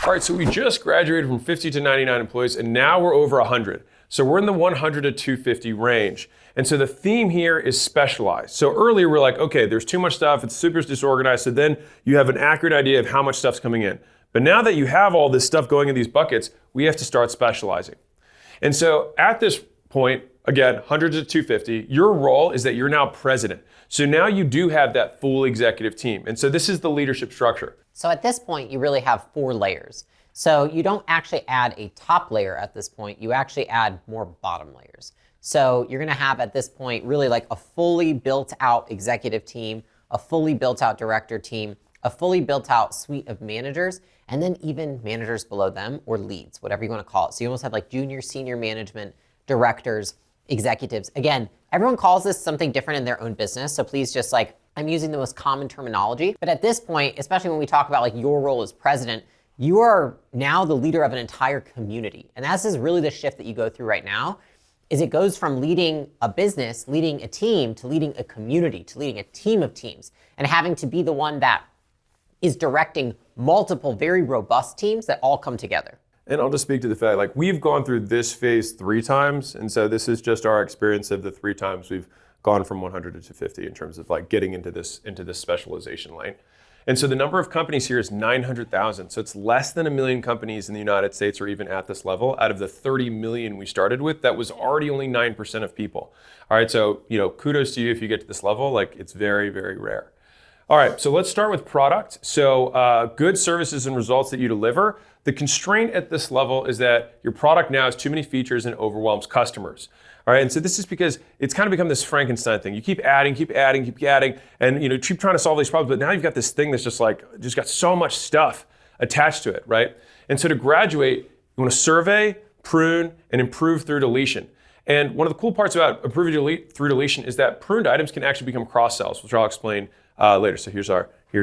All right, so we just graduated from 50 to 99 employees, and now we're over 100. So we're in the 100 to 250 range. And so the theme here is specialized. So earlier we're like, okay, there's too much stuff, it's super disorganized, so then you have an accurate idea of how much stuff's coming in. But now that you have all this stuff going in these buckets, we have to start specializing. And so at this point, again, 100 to 250, your role is that you're now president. So now you do have that full executive team. And so this is the leadership structure. So at this point, you really have 4 layers. So you don't actually add a top layer at this point, you actually add more bottom layers. So you're gonna have at this point really like a fully built out executive team, a fully built out director team, a fully built out suite of managers, and then even managers below them or leads, whatever you wanna call it. So you almost have like junior, senior management, directors, executives. Again, everyone calls this something different in their own business. So please just like, I'm using the most common terminology. But at this point, especially when we talk about like your role as president, you are now the leader of an entire community. And this is really the shift that you go through right now, is it goes from leading a business, leading a team, to leading a community, to leading a team of teams, and having to be the one that is directing multiple very robust teams that all come together. And I'll just speak to the fact, like we've gone through this phase 3 times. And so this is just our experience of the 3 times we've gone from 100 to 250 in terms of like getting into this specialization lane. And so the number of companies here is 900,000. So it's less than 1 million companies in the United States are even at this level. Out of the 30 million we started with, that was already only 9% of people. All right, so kudos to you if you get to this level. Like it's very, very rare. All right, so let's start with product. So good services and results that you deliver. The constraint at this level is that your product now has too many features and overwhelms customers. All right, and so this is because it's kind of become this Frankenstein thing. You keep adding, and keep trying to solve these problems, but now you've got this thing that's just got so much stuff attached to it, right? And so to graduate, you want to survey, prune, and improve through deletion. And one of the cool parts about improving through deletion is that pruned items can actually become cross-sells, which I'll explain later. So here's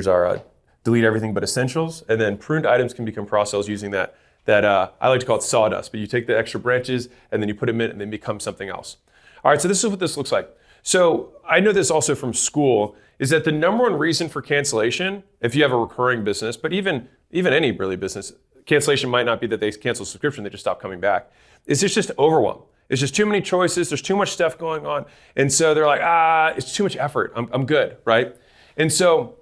our delete everything but essentials, and then pruned items can become cross-sells using that I like to call it sawdust, but you take the extra branches and then you put them in and they become something else. All right, so this is what this looks like. So I know this also from school, is that the number one reason for cancellation, if you have a recurring business, but even any really business, cancellation might not be that they cancel subscription, they just stop coming back. It's just overwhelm. It's just too many choices, there's too much stuff going on. And so they're like, it's too much effort, I'm good, right? And so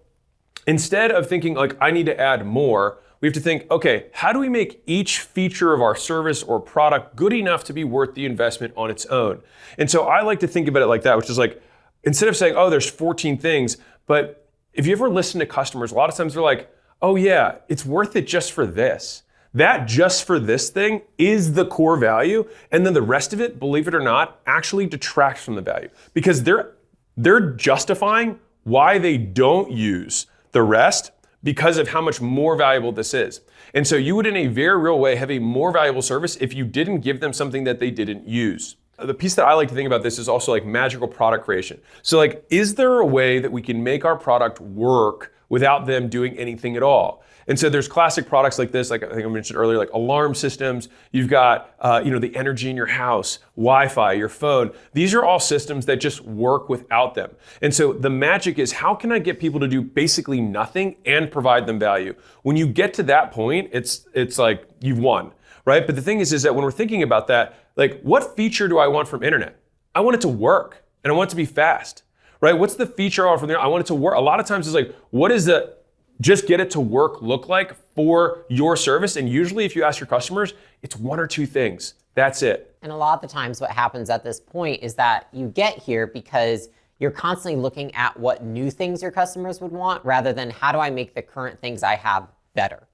instead of thinking like, I need to add more, we have to think, okay, how do we make each feature of our service or product good enough to be worth the investment on its own? And so I like to think about it like that, which is like, instead of saying, oh, there's 14 things, but if you ever listen to customers, a lot of times they're like, oh yeah, it's worth it just for this. That just for this thing is the core value. And then the rest of it, believe it or not, actually detracts from the value because they're justifying why they don't use the rest because of how much more valuable this is. And so you would, in a very real way, have a more valuable service if you didn't give them something that they didn't use. The piece that I like to think about this is also like magical product creation. So like, is there a way that we can make our product work without them doing anything at all? And so there's classic products like this, like I think I mentioned earlier, like alarm systems. You've got, the energy in your house, Wi-Fi, your phone. These are all systems that just work without them. And so the magic is, how can I get people to do basically nothing and provide them value? When you get to that point, it's like you've won, right? But the thing is that when we're thinking about that, like what feature do I want from internet? I want it to work and I want it to be fast, right? What's the feature I want from there? I want it to work. A lot of times it's like, what is the just get it to work look like for your service? And usually if you ask your customers, it's 1 or 2 things. That's it. And a lot of the times what happens at this point is that you get here because you're constantly looking at what new things your customers would want rather than how do I make the current things I have better,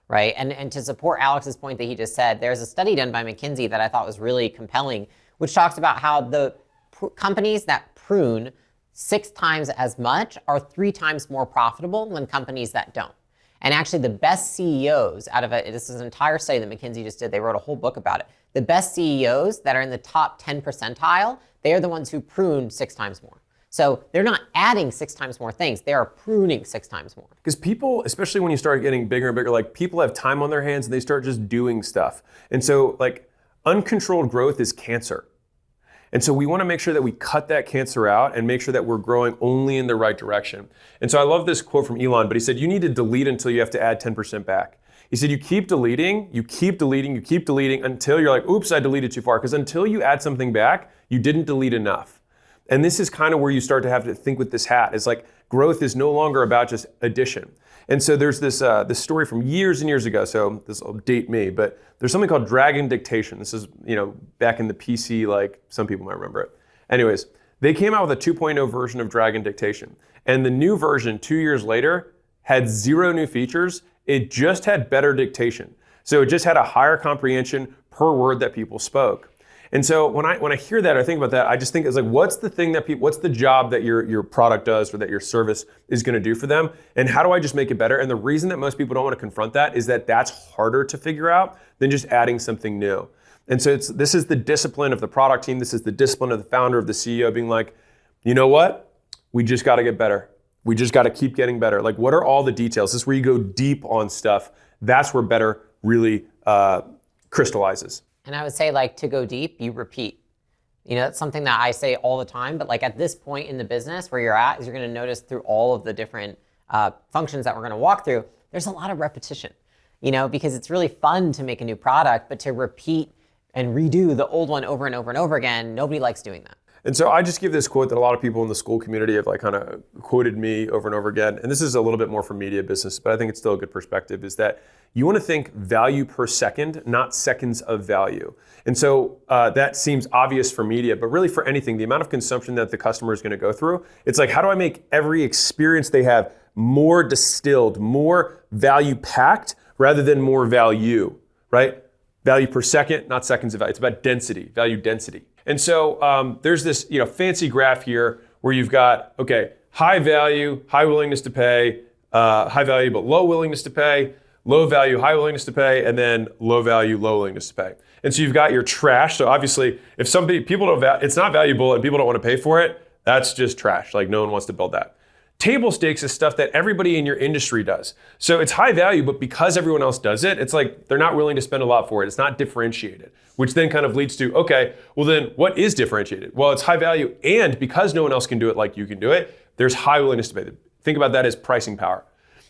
right? And to support Alex's point that he just said, there's a study done by McKinsey that I thought was really compelling, which talks about how the companies that prune 6 times as much are 3 times more profitable than companies that don't. And actually the best CEOs out of it, this is an entire study that McKinsey just did, they wrote a whole book about it. The best CEOs that are in the top 10 percentile, they are the ones who prune 6 times more. So they're not adding 6 times more things, they are pruning 6 times more. Because people, especially when you start getting bigger and bigger, like people have time on their hands and they start just doing stuff. And so like uncontrolled growth is cancer. And so we want to make sure that we cut that cancer out and make sure that we're growing only in the right direction. And so I love this quote from Elon, but he said, you need to delete until you have to add 10% back. He said, you keep deleting until you're like, oops, I deleted too far. Because until you add something back, you didn't delete enough. And this is kind of where you start to have to think with this hat. It's like growth is no longer about just addition. And so there's this story from years and years ago, so this will date me, but there's something called Dragon Dictation. This is, back in the PC, like some people might remember it. Anyways, they came out with a 2.0 version of Dragon Dictation. And the new version, 2 years later, had 0 new features. It just had better dictation. So it just had a higher comprehension per word that people spoke. And so when I hear that, I think about that, I just think it's like, what's the job that your product does or that your service is going to do for them? And how do I just make it better? And the reason that most people don't want to confront that is that that's harder to figure out than just adding something new. And so this is the discipline of the product team. This is the discipline of the founder, of the CEO being like, you know what? We just got to get better. We just got to keep getting better. Like, what are all the details? This is where you go deep on stuff. That's where better really crystallizes. And I would say, like, to go deep, you repeat. That's something that I say all the time, but like at this point in the business where you're at, is you're gonna notice through all of the different functions that we're gonna walk through, there's a lot of repetition, because it's really fun to make a new product, but to repeat and redo the old one over and over and over again, nobody likes doing that. And so I just give this quote that a lot of people in the school community have like kind of quoted me over and over again. And this is a little bit more for media business, but I think it's still a good perspective, is that you want to think value per second, not seconds of value. And so that seems obvious for media, but really for anything, the amount of consumption that the customer is going to go through, it's like, how do I make every experience they have more distilled, more value packed, rather than more value, right? Value per second, not seconds of value. It's about density, value density. And so there's this fancy graph here where you've got, okay, high value, high willingness to pay, high value but low willingness to pay, low value, high willingness to pay, and then low value, low willingness to pay. And so you've got your trash. So obviously, if it's not valuable and people don't want to pay for it, that's just trash. Like no one wants to build that. Table stakes is stuff that everybody in your industry does. So it's high value, but because everyone else does it, it's like they're not willing to spend a lot for it. It's not differentiated, which then kind of leads to, okay, well then what is differentiated? Well, it's high value, and because no one else can do it like you can do it, there's high willingness to pay. Think about that as pricing power.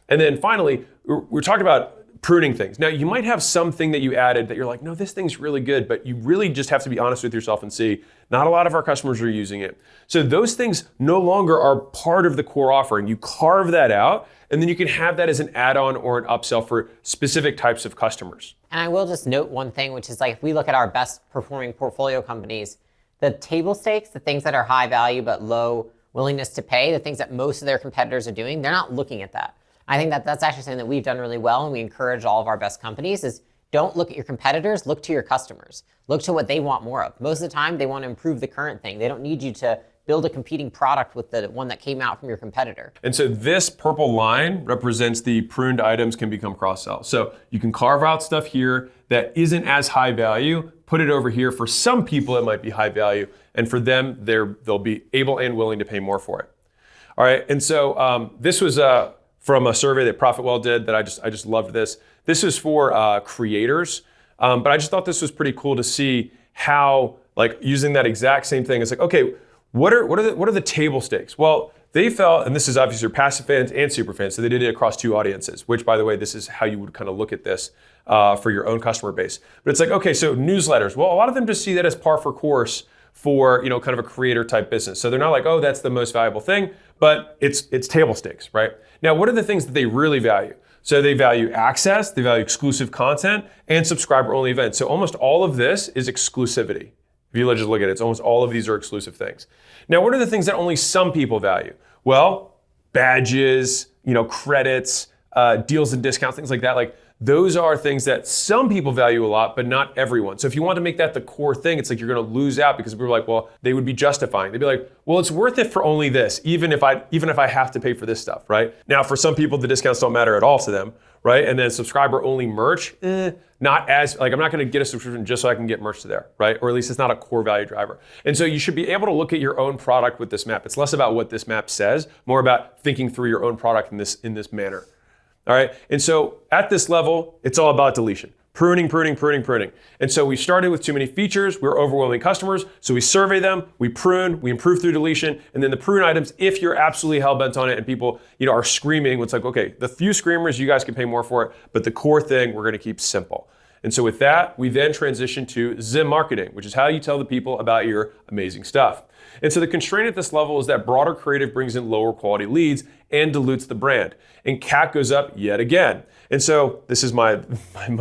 And then finally, we're talking about pruning things. Now, you might have something that you added that you're like, no, this thing's really good, but you really just have to be honest with yourself and see, not a lot of our customers are using it. So those things no longer are part of the core offering. You carve that out, and then you can have that as an add-on or an upsell for specific types of customers. And I will just note one thing, which is like, if we look at our best performing portfolio companies, the table stakes, the things that are high value but low willingness to pay, the things that most of their competitors are doing, they're not looking at that. I think that that's actually something that we've done really well, and we encourage all of our best companies is don't look at your competitors, look to your customers. Look to what they want more of. Most of the time, they want to improve the current thing. They don't need you to build a competing product with the one that came out from your competitor. And so this purple line represents the pruned items can become cross-sell. So you can carve out stuff here that isn't as high value, put it over here. For some people, it might be high value, and for them, they'll be able and willing to pay more for it. All right, and so this was from a survey that Profitwell did that I just loved this. This is for creators, but I just thought this was pretty cool to see how, like, using that exact same thing, it's like, okay, what are the table stakes? Well, they felt, and this is obviously passive fans and super fans, so they did it across 2 audiences, which, by the way, this is how you would kind of look at this for your own customer base. But it's like, okay, so newsletters. Well, a lot of them just see that as par for course for kind of a creator type business. So they're not like, oh, that's the most valuable thing, but it's table stakes, right? Now, what are the things that they really value? So they value access, they value exclusive content, and subscriber-only events. So almost all of this is exclusivity. If you just look at it, it's almost all of these are exclusive things. Now, what are the things that only some people value? Well, badges, credits, deals and discounts, things like that. Like those are things that some people value a lot, but not everyone. So if you want to make that the core thing, it's like you're going to lose out because people are like, well, they would be justifying. They'd be like, well, it's worth it for only this, even if I have to pay for this stuff, right? Now, for some people, the discounts don't matter at all to them, right? And then subscriber-only merch, not as, like, I'm not going to get a subscription just so I can get merch to there, right? Or at least it's not a core value driver. And so you should be able to look at your own product with this map. It's less about what this map says, more about thinking through your own product in this manner. All right, and so at this level, it's all about deletion. Pruning, pruning, pruning, pruning. And so we started with too many features. We were overwhelming customers. So we survey them, we prune, we improve through deletion. And then the prune items, if you're absolutely hell-bent on it and people, are screaming, it's like, okay, the few screamers, you guys can pay more for it. But the core thing, we're going to keep simple. And so with that, we then transition to Zim marketing, which is how you tell the people about your amazing stuff. And so the constraint at this level is that broader creative brings in lower quality leads and dilutes the brand. And CAC goes up yet again. And so this is my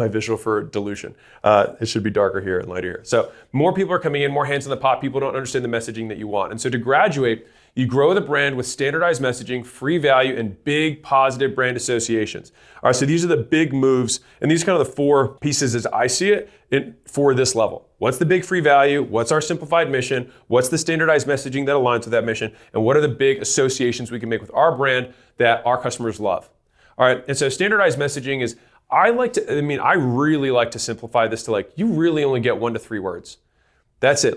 visual for dilution. It should be darker here and lighter here. So more people are coming in, more hands in the pot. People don't understand the messaging that you want. And so to graduate, you grow the brand with standardized messaging, free value, and big positive brand associations. All right, so these are the big moves, and these are kind of the 4 pieces as I see it for this level. What's the big free value? What's our simplified mission? What's the standardized messaging that aligns with that mission? And what are the big associations we can make with our brand that our customers love? All right, and so standardized messaging is, I really like to simplify this to you really only get 1 to 3 words. That's it.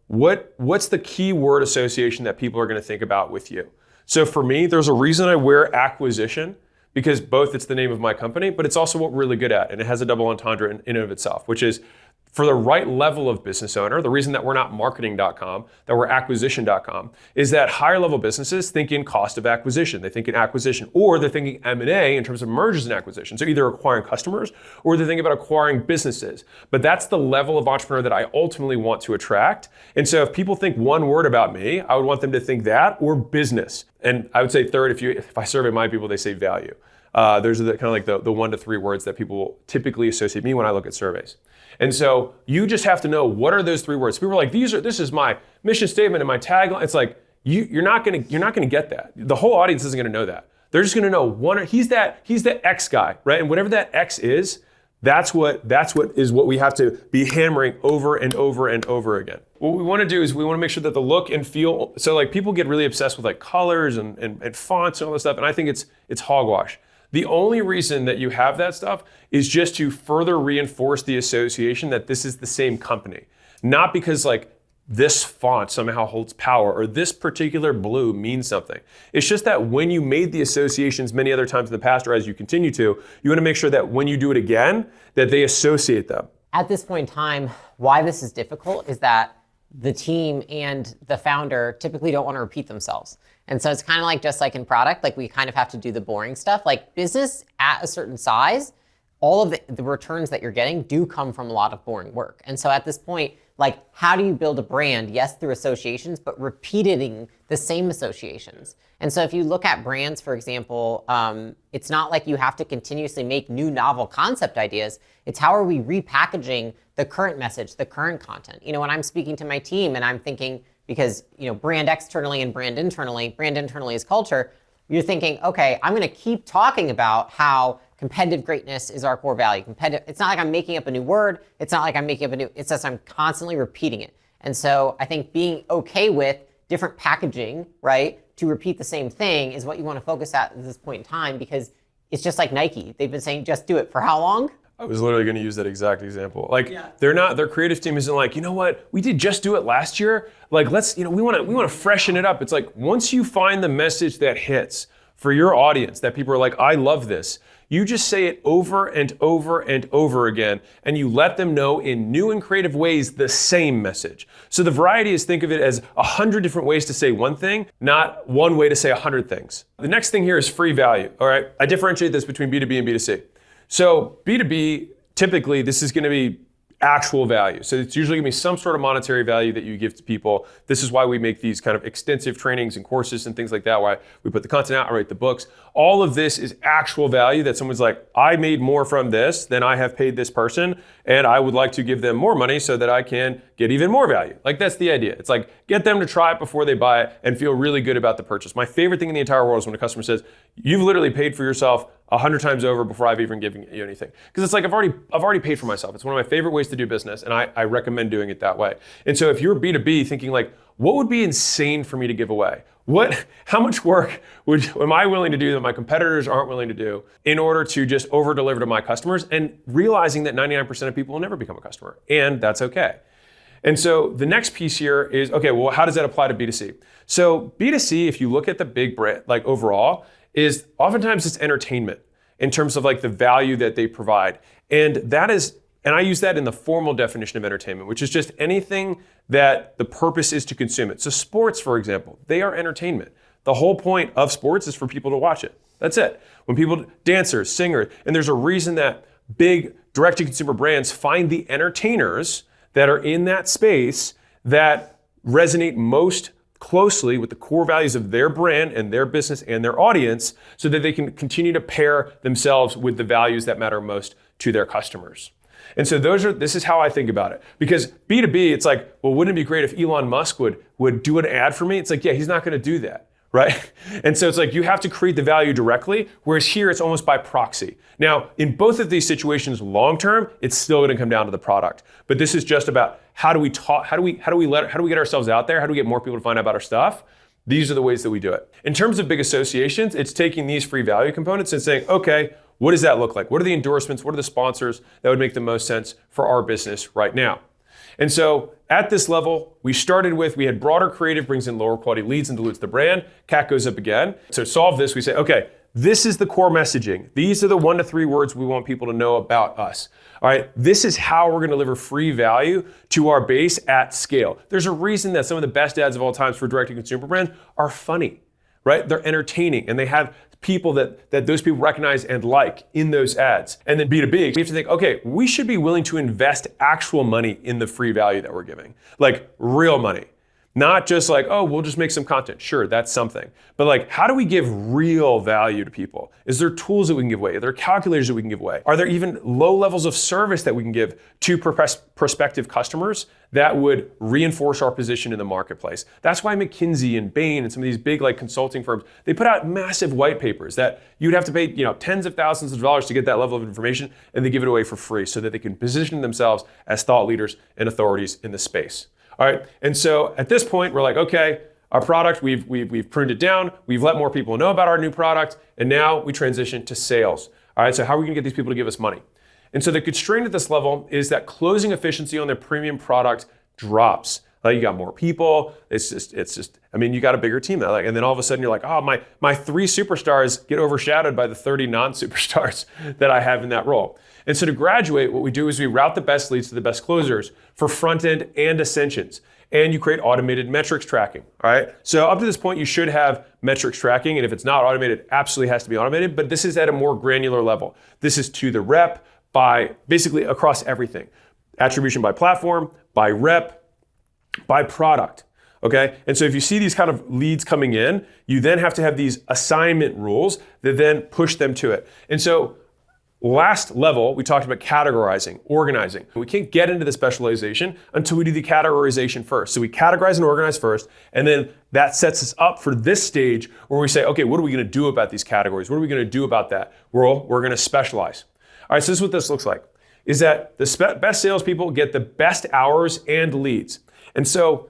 What's the key word association that people are going to think about with you? So for me, there's a reason I wear acquisition, because both it's the name of my company, but it's also what we're really good at. And it has a double entendre in and of itself, which is for the right level of business owner, the reason that we're not marketing.com, that we're acquisition.com, is that higher level businesses think in cost of acquisition. They think in acquisition, or they're thinking M&A in terms of mergers and acquisitions. So either acquiring customers or they're thinking about acquiring businesses. But that's the level of entrepreneur that I ultimately want to attract. And so if people think one word about me, I would want them to think that or business. And I would say third, if I survey my people, they say value. Those are the 1 to 3 words that people typically associate me when I look at surveys. And so you just have to know, what are those 3 words? People are like, this is my mission statement and my tagline. It's like, you're not gonna get that. The whole audience isn't gonna know that. They're just gonna know he's the X guy, right? And whatever that X is, that's what we have to be hammering over and over and over again. What we want to do is we want to make sure that the look and feel, so people get really obsessed with colors and fonts and all this stuff, and I think it's hogwash. The only reason that you have that stuff is just to further reinforce the association that this is the same company. Not because this font somehow holds power or this particular blue means something. It's just that when you made the associations many other times in the past, or as you continue to, you want to make sure that when you do it again, that they associate them. At this point in time, why this is difficult is that the team and the founder typically don't want to repeat themselves. And so it's kind of just like in product, we kind of have to do the boring stuff. Business at a certain size, all of the returns that you're getting do come from a lot of boring work. And so at this point, how do you build a brand? Yes, through associations, but repeating the same associations. And so if you look at brands, for example, it's not like you have to continuously make new novel concept ideas. It's how are we repackaging the current message, the current content? When I'm speaking to my team and I'm thinking, because brand externally and brand internally is culture, you're thinking, okay, I'm gonna keep talking about how competitive greatness is our core value. It's not like I'm making up a new word. It's not like I'm making up it's just I'm constantly repeating it. And so I think being okay with different packaging, right, to repeat the same thing is what you want to focus at this point in time, because it's just like Nike. They've been saying, just do it for how long? I was literally going to use that exact example. Their creative team isn't like, you know what, we did just do it last year. Let's, we want to freshen it up. It's once you find the message that hits for your audience, that people are like, I love this, you just say it over and over and over again, and you let them know in new and creative ways the same message. So the variety is, think of it as 100 different ways to say one thing, not one way to say 100 things. The next thing here is free value, all right? I differentiate this between B2B and B2C. So B2B, typically, this is going to be actual value. So it's usually going to be some sort of monetary value that you give to people. This is why we make these kind of extensive trainings and courses and things like that, why we put the content out, I write the books. All of this is actual value that someone's like, I made more from this than I have paid this person, and I would like to give them more money so that I can get even more value. That's the idea. It's get them to try it before they buy it and feel really good about the purchase. My favorite thing in the entire world is when a customer says, you've literally paid for yourself 100 times over before I've even given you anything. Because it's I've already paid for myself. It's one of my favorite ways to do business, and I recommend doing it that way. And so if you're B2B thinking what would be insane for me to give away? How much work am I willing to do that my competitors aren't willing to do in order to just over deliver to my customers, and realizing that 99% of people will never become a customer, and that's okay. And so the next piece here is, okay, well, how does that apply to B2C? So B2C, if you look at the big brand, overall, is oftentimes it's entertainment in terms of the value that they provide. And that is And I use that in the formal definition of entertainment, which is just anything that the purpose is to consume it. So sports, for example, they are entertainment. The whole point of sports is for people to watch it. That's it. When people, dancers, singers, and there's a reason that big direct-to-consumer brands find the entertainers that are in that space that resonate most closely with the core values of their brand and their business and their audience so that they can continue to pair themselves with the values that matter most to their customers. And so this is how I think about it. Because B2B, it's like, well, wouldn't it be great if Elon Musk would do an ad for me? It's like, yeah, he's not going to do that, right? And so it's like, you have to create the value directly, whereas here it's almost by proxy. Now, in both of these situations, long term, it's still going to come down to the product. But this is just about how do we talk, how do we get ourselves out there? How do we get more people to find out about our stuff? These are the ways that we do it. In terms of big associations, it's taking these free value components and saying, okay, what does that look like? What are the endorsements? What are the sponsors that would make the most sense for our business right now? And so at this level, we had broader creative brings in lower quality leads and dilutes the brand. CAC goes up again. So to solve this, we say, okay, this is the core messaging. These are the 1 to 3 words we want people to know about us. All right, this is how we're going to deliver free value to our base at scale. There's a reason that some of the best ads of all times for direct-to-consumer brands are funny, right? They're entertaining, and they have people that those people recognize and like in those ads. And then B2B, we have to think, okay, we should be willing to invest actual money in the free value that we're giving, like real money. Not just like, oh, we'll just make some content. Sure, that's something. But like, how do we give real value to people? Is there tools that we can give away? Are there calculators that we can give away? Are there even low levels of service that we can give to prospective customers that would reinforce our position in the marketplace? That's why McKinsey and Bain and some of these big like consulting firms, they put out massive white papers that you'd have to pay, tens of thousands of dollars to get that level of information, and they give it away for free so that they can position themselves as thought leaders and authorities in the space. All right, and so at this point, we're like, okay, our product, we've pruned it down, we've let more people know about our new product, and now we transition to sales. All right, so how are we gonna get these people to give us money? And so the constraint at this level is that closing efficiency on their premium product drops. Like you got more people, it's just, you got a bigger team now. And then all of a sudden you're like, oh, my 3 superstars get overshadowed by the 30 non-superstars that I have in that role. And so to graduate, what we do is we route the best leads to the best closers for front end and ascensions. And you create automated metrics tracking, all right? So up to this point, you should have metrics tracking. And if it's not automated, it absolutely has to be automated. But this is at a more granular level. This is to the rep by basically across everything. Attribution by platform, by rep, by product, okay? And so if you see these kind of leads coming in, you then have to have these assignment rules that then push them to it. And so last level, we talked about categorizing, organizing. We can't get into the specialization until we do the categorization first. So we categorize and organize first, and then that sets us up for this stage where we say, okay, what are we gonna do about these categories? What are we gonna do about that? We're gonna specialize. All right, so this is what this looks like, is that the best salespeople get the best hours and leads. And so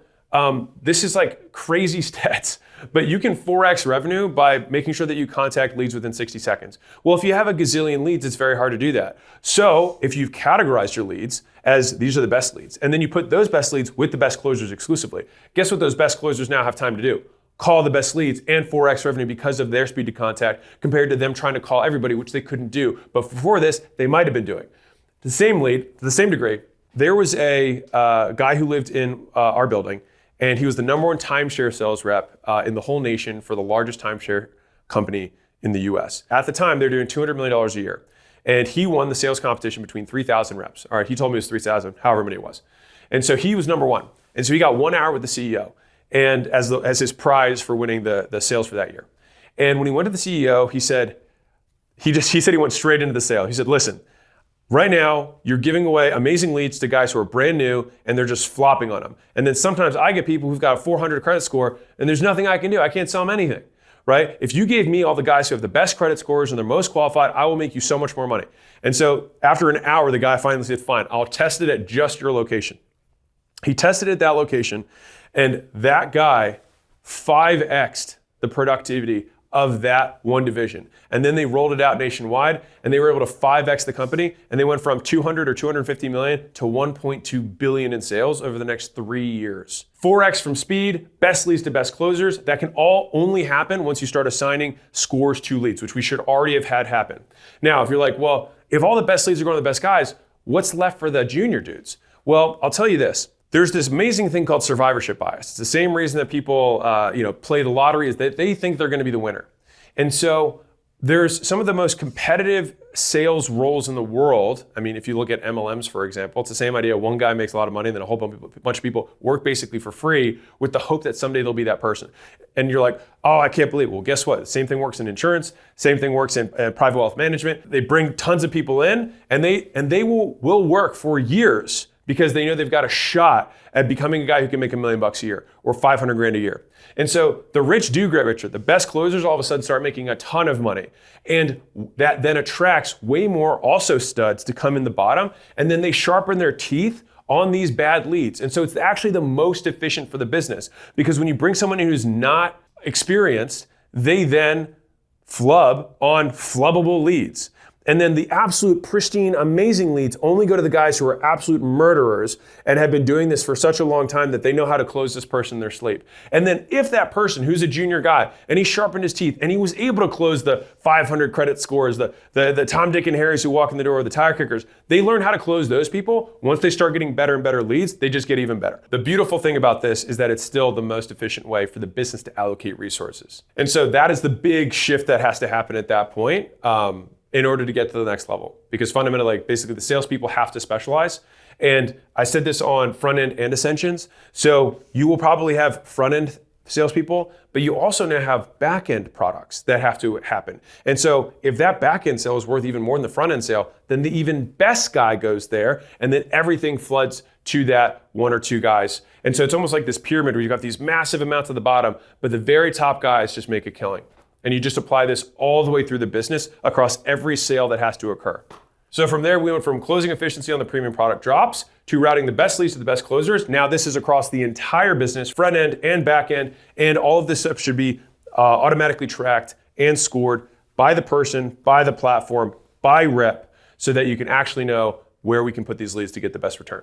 this is like crazy stats, but you can 4x revenue by making sure that you contact leads within 60 seconds. Well, if you have a gazillion leads, it's very hard to do that. So if you've categorized your leads as these are the best leads, and then you put those best leads with the best closers exclusively, guess what those best closers now have time to do? Call the best leads and 4x revenue because of their speed to contact compared to them trying to call everybody, which they couldn't do. But before this, they might have been doing. The same lead, to the same degree, there was a guy who lived in our building, and he was the #1 timeshare sales rep in the whole nation for the largest timeshare company in the US. At the time, they're doing $200 million a year. And he won the sales competition between 3,000 reps. All right, he told me it was 3,000, however many it was. And so he was #1. And so he got 1 hour with the CEO and as his prize for winning the sales for that year. And when he went to the CEO, he said he went straight into the sale. He said, listen, right now, you're giving away amazing leads to guys who are brand new and they're just flopping on them. And then sometimes I get people who've got a 400 credit score and there's nothing I can do. I can't sell them anything, right? If you gave me all the guys who have the best credit scores and they're most qualified, I will make you so much more money. And so after an hour, the guy finally said, fine, I'll test it at just your location. He tested it at that location, and that guy 5x'd the productivity of that one division. And then they rolled it out nationwide, and they were able to 5x the company, and they went from 200 or 250 million to 1.2 billion in sales over the next 3 years. 4x from speed, best leads to best closers. That can all only happen once you start assigning scores to leads, which we should already have had happen. Now, if you're like, well, if all the best leads are going to the best guys, what's left for the junior dudes? Well, I'll tell you this. There's this amazing thing called survivorship bias. It's the same reason that people play the lottery, is that they think they're going to be the winner. And so there's some of the most competitive sales roles in the world. I mean, if you look at MLMs, for example, it's the same idea. One guy makes a lot of money, and then a whole bunch of people work basically for free with the hope that someday they'll be that person. And you're like, oh, I can't believe it. Well, guess what? The same thing works in insurance. Same thing works in private wealth management. They bring tons of people in, and they will work for years because they know they've got a shot at becoming a guy who can make $1 million a year or 500 grand a year. And so the rich do get richer. The best closers all of a sudden start making a ton of money. And that then attracts way more also studs to come in the bottom. And then they sharpen their teeth on these bad leads. And so it's actually the most efficient for the business, because when you bring someone in who's not experienced, they then flub on flubbable leads. And then the absolute pristine, amazing leads only go to the guys who are absolute murderers and have been doing this for such a long time that they know how to close this person in their sleep. And then if that person who's a junior guy and he sharpened his teeth and he was able to close the 500 credit scores, the Tom, Dick, and Harrys who walk in the door, the tire kickers, they learn how to close those people. Once they start getting better and better leads, they just get even better. The beautiful thing about this is that it's still the most efficient way for the business to allocate resources. And so that is the big shift that has to happen at that point. In order to get to the next level. Because fundamentally, basically the salespeople have to specialize. And I said this on front end and Ascensions. So you will probably have front end salespeople, but you also now have back end products that have to happen. And so if that back end sale is worth even more than the front end sale, then the even best guy goes there, and then everything floods to that one or two guys. And so it's almost like this pyramid where you've got these massive amounts at the bottom, but the very top guys just make a killing. And you just apply this all the way through the business across every sale that has to occur. So from there, we went from closing efficiency on the premium product drops to routing the best leads to the best closers. Now this is across the entire business, front end and back end, and all of this stuff should be automatically tracked and scored by the person, by the platform, by rep, so that you can actually know where we can put these leads to get the best return.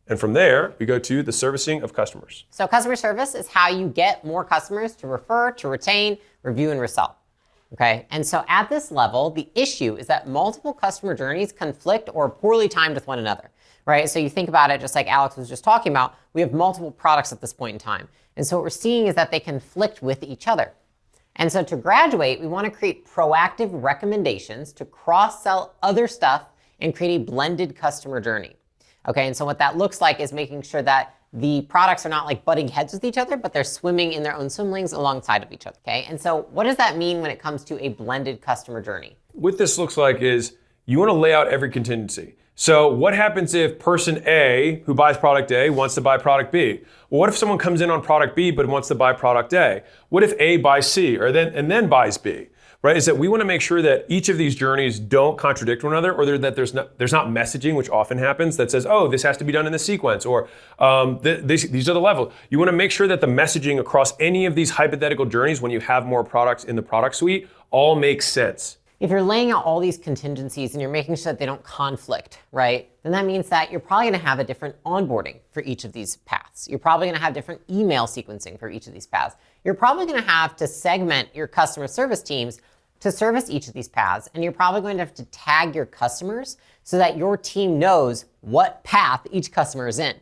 And from there, we go to the servicing of customers. So customer service is how you get more customers to refer, to retain, review, and resell. Okay, and so at this level, the issue is that multiple customer journeys conflict or are poorly timed with one another, right? So you think about it just like Alex was just talking about, we have multiple products at this point in time. And so what we're seeing is that they conflict with each other. And so to graduate, we want to create proactive recommendations to cross-sell other stuff and create a blended customer journey. Okay, and so what that looks like is making sure that the products are not like butting heads with each other, but they're swimming in their own swim lanes alongside of each other, okay? And so what does that mean when it comes to a blended customer journey? What this looks like is you want to lay out every contingency. So what happens if person A, who buys product A, wants to buy product B? Well, what if someone comes in on product B but wants to buy product A? What if A buys C and then buys B? Right, is that we want to make sure that each of these journeys don't contradict one another, or that there's not messaging, which often happens, that says, oh, this has to be done in this sequence, or these are the levels. You want to make sure that the messaging across any of these hypothetical journeys, when you have more products in the product suite, all makes sense. If you're laying out all these contingencies and you're making sure that they don't conflict, right, then that means that you're probably going to have a different onboarding for each of these paths. You're probably going to have different email sequencing for each of these paths. You're probably going to have to segment your customer service teams to service each of these paths, and you're probably going to have to tag your customers so that your team knows what path each customer is in.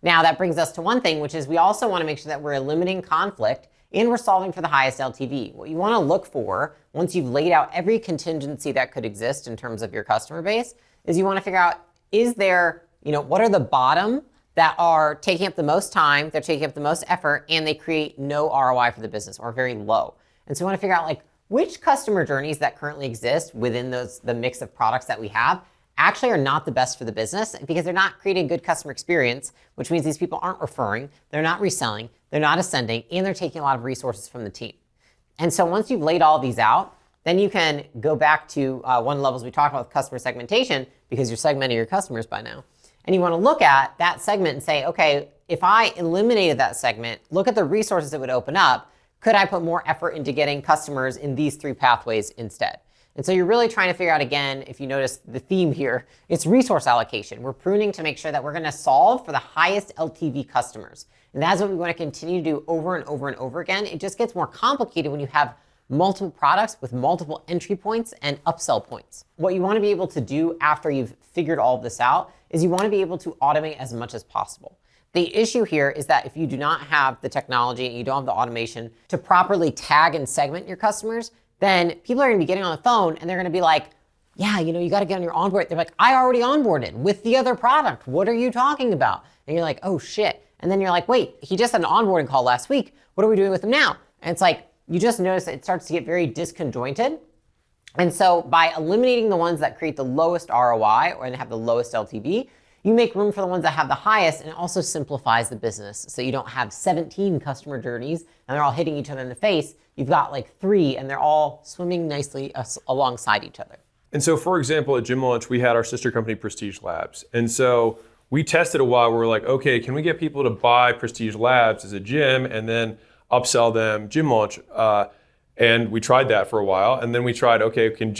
Now that brings us to one thing, which is we also want to make sure that we're limiting conflict and we're solving for the highest LTV. What you want to look for once you've laid out every contingency that could exist in terms of your customer base is you want to figure out, is there, what are the bottom that are taking up the most time, they're taking up the most effort, and they create no ROI for the business or very low. And so you want to figure out which customer journeys that currently exist within the mix of products that we have actually are not the best for the business because they're not creating a good customer experience, which means these people aren't referring, they're not reselling, they're not ascending, and they're taking a lot of resources from the team. And so once you've laid all these out, then you can go back to one of the levels we talked about with customer segmentation, because you're segmenting your customers by now. And you want to look at that segment and say, okay, if I eliminated that segment, look at the resources it would open up. Could I put more effort into getting customers in these three pathways instead? And so you're really trying to figure out, again, if you notice the theme here, it's resource allocation. We're pruning to make sure that we're going to solve for the highest LTV customers. And that's what we want to continue to do over and over and over again. It just gets more complicated when you have multiple products with multiple entry points and upsell points. What you want to be able to do after you've figured all of this out is you want to be able to automate as much as possible. The issue here is that if you do not have the technology and you don't have the automation to properly tag and segment your customers, then people are going to be getting on the phone and they're going to be like, yeah, you got to get on your onboard. They're like, I already onboarded with the other product. What are you talking about? And you're like, oh shit. And then you're like, wait, he just had an onboarding call last week. What are we doing with him now? And it's like, you just notice it starts to get very disconjointed. And so by eliminating the ones that create the lowest ROI or have the lowest LTV, you make room for the ones that have the highest, and it also simplifies the business. So you don't have 17 customer journeys and they're all hitting each other in the face. You've got like 3 and they're all swimming nicely alongside each other. And so, for example, at Gym Launch, we had our sister company, Prestige Labs. And so we tested a while where we're like, okay, can we get people to buy Prestige Labs as a gym and then upsell them Gym Launch? And we tried that for a while. And then we tried, okay, can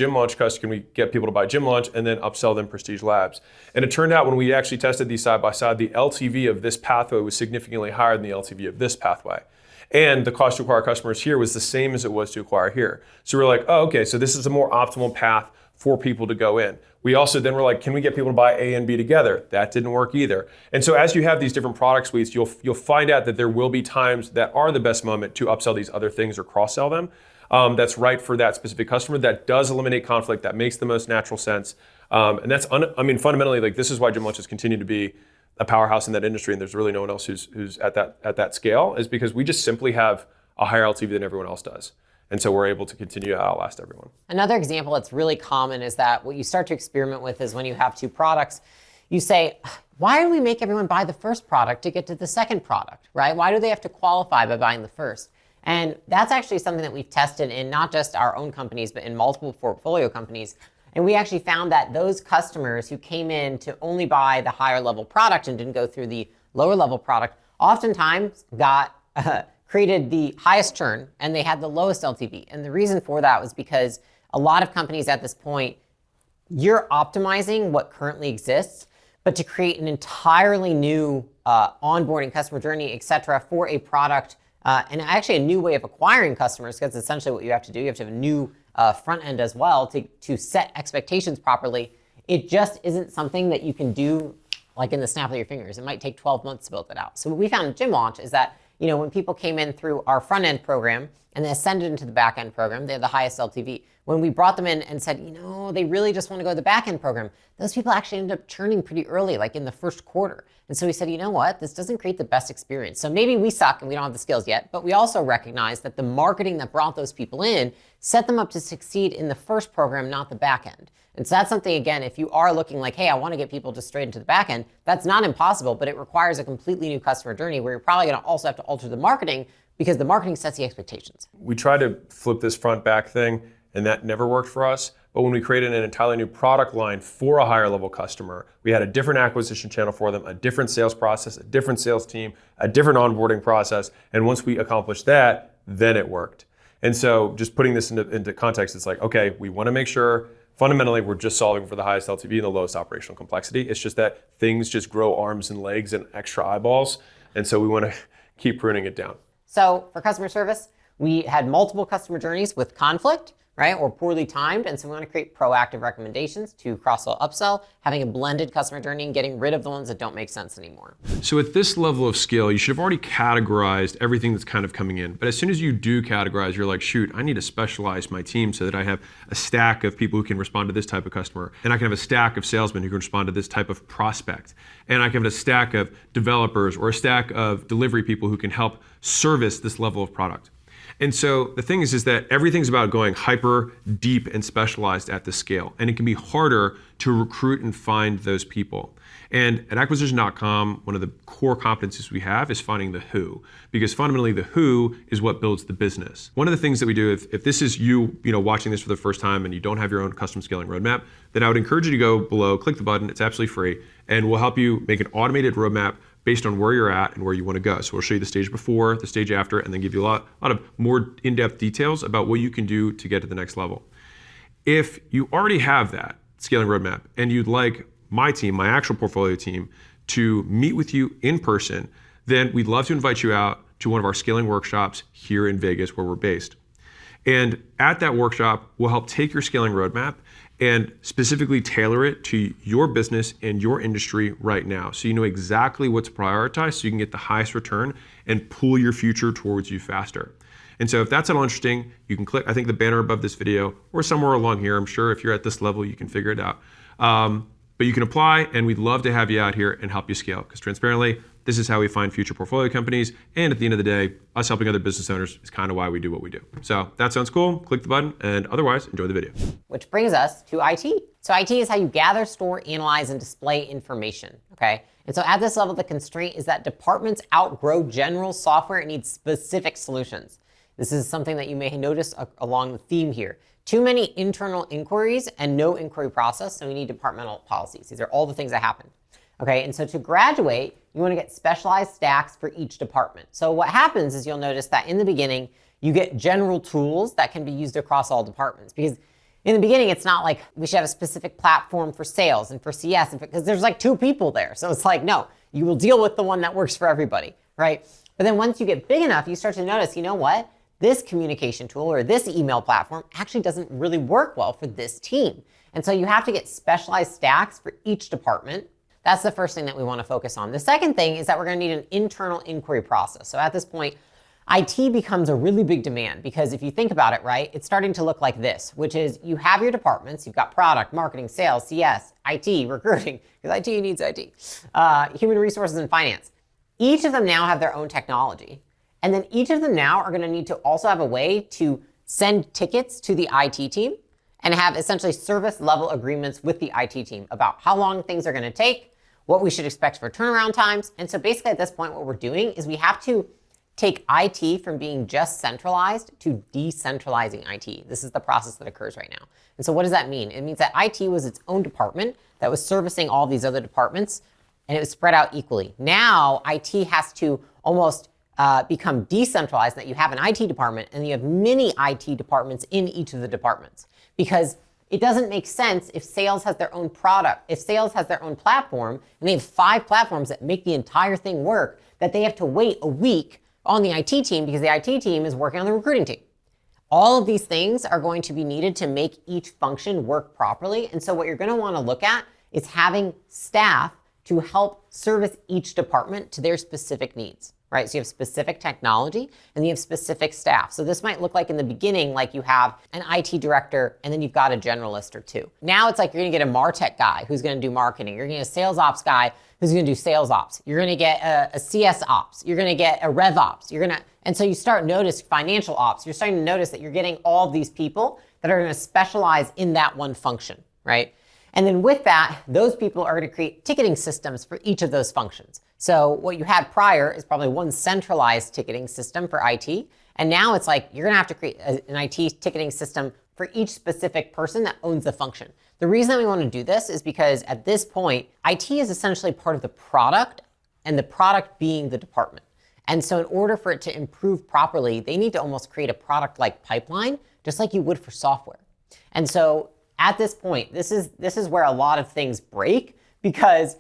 we get people to buy Gym Launch and then upsell them Prestige Labs? And it turned out when we actually tested these side by side, the LTV of this pathway was significantly higher than the LTV of this pathway. And the cost to acquire customers here was the same as it was to acquire here. So we're like, oh, okay, so this is a more optimal path for people to go in. We also then were like, can we get people to buy A and B together? That didn't work either. And so as you have these different product suites, you'll find out that there will be times that are the best moment to upsell these other things or cross-sell them. That's right for that specific customer. That does eliminate conflict. That makes the most natural sense. And that's, fundamentally, like this is why Gym Launch has continued to be a powerhouse in that industry. And there's really no one else who's at that scale, is because we just simply have a higher LTV than everyone else does. And so we're able to continue to outlast everyone. Another example that's really common is that what you start to experiment with is when you have 2 products, you say, why do we make everyone buy the first product to get to the second product, right? Why do they have to qualify by buying the first? And that's actually something that we've tested in not just our own companies, but in multiple portfolio companies. And we actually found that those customers who came in to only buy the higher level product and didn't go through the lower level product, oftentimes got created the highest churn and they had the lowest LTV. And the reason for that was because a lot of companies at this point, you're optimizing what currently exists, but to create an entirely new onboarding customer journey, et cetera, for a product and actually a new way of acquiring customers, because essentially what you have to do, you have to have a new front end as well to set expectations properly. It just isn't something that you can do like in the snap of your fingers. It might take 12 months to build it out. So what we found in Gym Launch is that when people came in through our front end program and they ascended into the back end program, they had the highest LTV. When we brought them in and said, they really just want to go to the back end program, those people actually ended up churning pretty early, like in the first quarter. And so we said, you know what, this doesn't create the best experience. So maybe we suck and we don't have the skills yet, but we also recognize that the marketing that brought those people in set them up to succeed in the first program, not the back end. And so that's something, again, if you are looking like, hey, I want to get people just straight into the back end, that's not impossible, but it requires a completely new customer journey where you're probably going to also have to alter the marketing because the marketing sets the expectations. We tried to flip this front back thing and that never worked for us. But when we created an entirely new product line for a higher level customer, we had a different acquisition channel for them, a different sales process, a different sales team, a different onboarding process. And once we accomplished that, then it worked. And so just putting this into context, it's like, okay, we want to make sure fundamentally we're just solving for the highest LTV and the lowest operational complexity. It's just that things just grow arms and legs and extra eyeballs. And so we want to keep pruning it down. So for customer service, we had multiple customer journeys with conflict, right, or poorly timed. And so we want to create proactive recommendations to cross-sell, upsell, having a blended customer journey and getting rid of the ones that don't make sense anymore. So at this level of scale, you should have already categorized everything that's kind of coming in. But as soon as you do categorize, you're like, shoot, I need to specialize my team so that I have a stack of people who can respond to this type of customer. And I can have a stack of salesmen who can respond to this type of prospect. And I can have a stack of developers or a stack of delivery people who can help service this level of product. And so the thing is that everything's about going hyper deep and specialized at this scale. And it can be harder to recruit and find those people. And at acquisition.com, one of the core competencies we have is finding the who, because fundamentally the who is what builds the business. One of the things that we do, if this is you watching this for the first time and you don't have your own custom scaling roadmap, then I would encourage you to go below, click the button, it's absolutely free, and we'll help you make an automated roadmap based on where you're at and where you want to go. So we'll show you the stage before, the stage after, and then give you a lot of more in-depth details about what you can do to get to the next level. If you already have that scaling roadmap and you'd like my team, my actual portfolio team, to meet with you in person, then we'd love to invite you out to one of our scaling workshops here in Vegas where we're based. And at that workshop, we'll help take your scaling roadmap and specifically tailor it to your business and your industry right now. So you know exactly what to prioritize so you can get the highest return and pull your future towards you faster. And so if that's at all interesting, you can click, I think, the banner above this video or somewhere along here. I'm sure if you're at this level, you can figure it out. But you can apply, and we'd love to have you out here and help you scale, because transparently, this is how we find future portfolio companies. And at the end of the day, us helping other business owners is kind of why we do what we do. So that sounds cool. Click the button, and otherwise, enjoy the video. Which brings us to IT. So IT is how you gather, store, analyze, and display information, okay? And so at this level, the constraint is that departments outgrow general software and need specific solutions. This is something that you may notice along the theme here. Too many internal inquiries and no inquiry process, so we need departmental policies. These are all the things that happen. Okay, and so to graduate, you want to get specialized stacks for each department. So what happens is you'll notice that in the beginning, you get general tools that can be used across all departments, because in the beginning, it's not like we should have a specific platform for sales and for CS, because there's like 2 people there. So it's like, no, you will deal with the one that works for everybody, right? But then once you get big enough, you start to notice, you know what? This communication tool or this email platform actually doesn't really work well for this team. And so you have to get specialized stacks for each department. That's the first thing that we want to focus on. The second thing is that we're going to need an internal inquiry process. So at this point, IT becomes a really big demand, because if you think about it, right, it's starting to look like this, which is you have your departments, you've got product, marketing, sales, CS, IT, recruiting, because IT needs IT, human resources, and finance. Each of them now have their own technology. And then each of them now are going to need to also have a way to send tickets to the IT team and have essentially service level agreements with the IT team about how long things are going to take, what we should expect for turnaround times. And so basically at this point, what we're doing is we have to take IT from being just centralized to decentralizing IT. This is the process that occurs right now. And so what does that mean? It means that IT was its own department that was servicing all these other departments, and it was spread out equally. Now IT has to almost become decentralized, that you have an IT department and you have many IT departments in each of the departments. Because it doesn't make sense if sales has their own product, if sales has their own platform, and they have 5 platforms that make the entire thing work, that they have to wait a week on the IT team because the IT team is working on the recruiting team. All of these things are going to be needed to make each function work properly. And so what you're going to want to look at is having staff to help service each department to their specific needs. Right? So you have specific technology and you have specific staff. So this might look like in the beginning, like you have an IT director and then you've got a generalist or 2. Now it's like you're going to get a MarTech guy who's going to do marketing. You're going to get a sales ops guy who's going to do sales ops. You're going to get a CS ops. You're going to get a rev ops. And so you start notice financial ops. You're starting to notice that you're getting all of these people that are going to specialize in that one function, right? And then with that, those people are going to create ticketing systems for each of those functions. So what you had prior is probably one centralized ticketing system for IT. And now it's like you're going to have to create an IT ticketing system for each specific person that owns the function. The reason that we want to do this is because at this point, IT is essentially part of the product, and the product being the department. And so in order for it to improve properly, they need to almost create a product-like pipeline, just like you would for software. And so at this point, this is where a lot of things break, because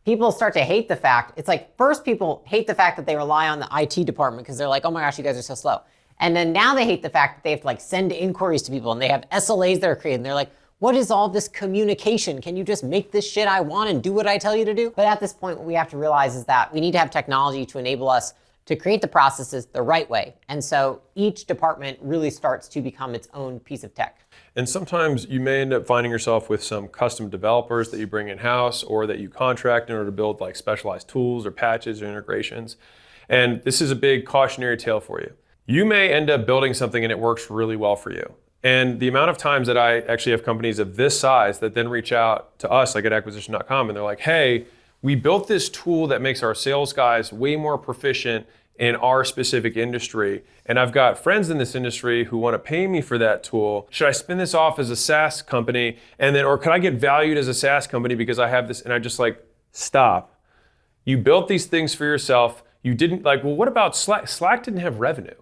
people start to hate the fact, it's like first people hate the fact that they rely on the IT department because they're like, oh my gosh, you guys are so slow. And then now they hate the fact that they have to like send inquiries to people and they have SLAs that are created and they're like, what is all this communication? Can you just make this shit I want and do what I tell you to do? But at this point, what we have to realize is that we need to have technology to enable us to create the processes the right way. And so each department really starts to become its own piece of tech. And sometimes you may end up finding yourself with some custom developers that you bring in-house or that you contract in order to build like specialized tools or patches or integrations. And this is a big cautionary tale for you. You may end up building something and it works really well for you. And the amount of times that I actually have companies of this size that then reach out to us, like at acquisition.com, and they're like, hey, we built this tool that makes our sales guys way more proficient in our specific industry. And I've got friends in this industry who want to pay me for that tool. Should I spin this off as a SaaS company? And then, or could I get valued as a SaaS company because I have this? And I just like, stop. You built these things for yourself. You didn't like, well, what about Slack? Slack didn't have revenue.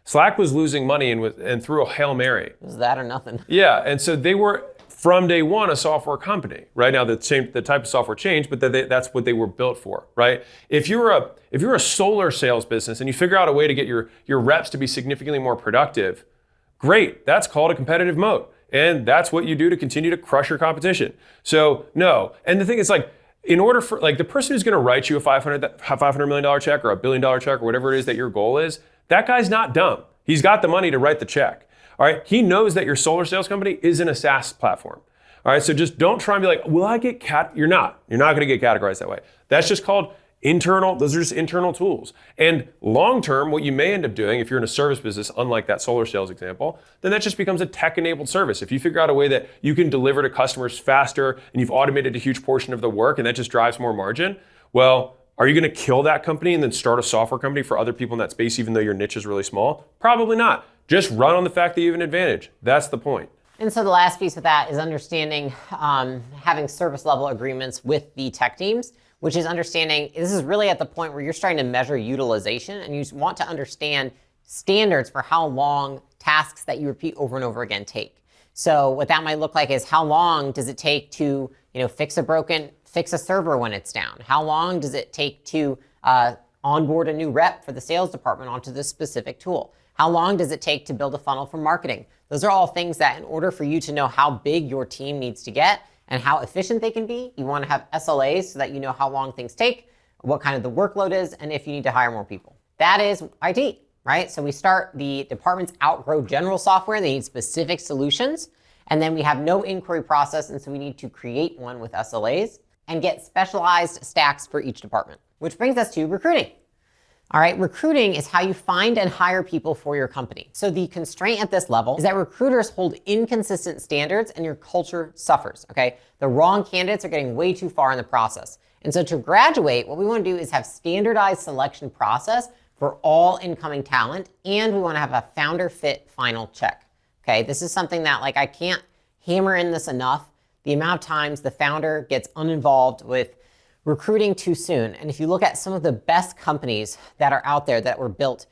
Slack was losing money and threw a Hail Mary. It was that or nothing. Yeah, and so they were, from day one, a software company. Right now, the type of software changed, but that's what they were built for, right? If you're a solar sales business and you figure out a way to get your reps to be significantly more productive, Great, that's called a competitive moat. And that's what you do to continue to crush your competition. So no, and the thing is like, in order for like the person who's gonna write you a $500 million check or $1 billion check or whatever it is that your goal is, that guy's not dumb. He's got the money to write the check. All right, he knows that your solar sales company isn't a SaaS platform. All right, so just don't try and be like, will I get You're not gonna get categorized that way. That's just called internal, those are just internal tools. And long-term, what you may end up doing if you're in a service business, unlike that solar sales example, then that just becomes a tech-enabled service. If you figure out a way that you can deliver to customers faster and you've automated a huge portion of the work and that just drives more margin, well, are you gonna kill that company and then start a software company for other people in that space even though your niche is really small? Probably not. Just run on the fact that you have an advantage. That's the point. And so the last piece of that is understanding having service level agreements with the tech teams, which is understanding this is really at the point where you're starting to measure utilization and you want to understand standards for how long tasks that you repeat over and over again take. So what that might look like is how long does it take to fix a server when it's down? How long does it take to onboard a new rep for the sales department onto this specific tool? How long does it take to build a funnel for marketing? Those are all things that in order for you to know how big your team needs to get and how efficient they can be, you want to have SLAs so that you know how long things take, what kind of the workload is, and if you need to hire more people. That is IT, right? So we start, the departments outgrow general software, they need specific solutions, and then we have no inquiry process, and so we need to create one with SLAs and get specialized stacks for each department. Which brings us to recruiting. All right, recruiting is how you find and hire people for your company. So the constraint at this level is that recruiters hold inconsistent standards and your culture suffers, okay? The wrong candidates are getting way too far in the process. And so to graduate, what we want to do is have standardized selection process for all incoming talent, and we want to have a founder fit final check, okay? This is something that I can't hammer in this enough. The amount of times the founder gets uninvolved with recruiting too soon. And if you look at some of the best companies that are out there that were built,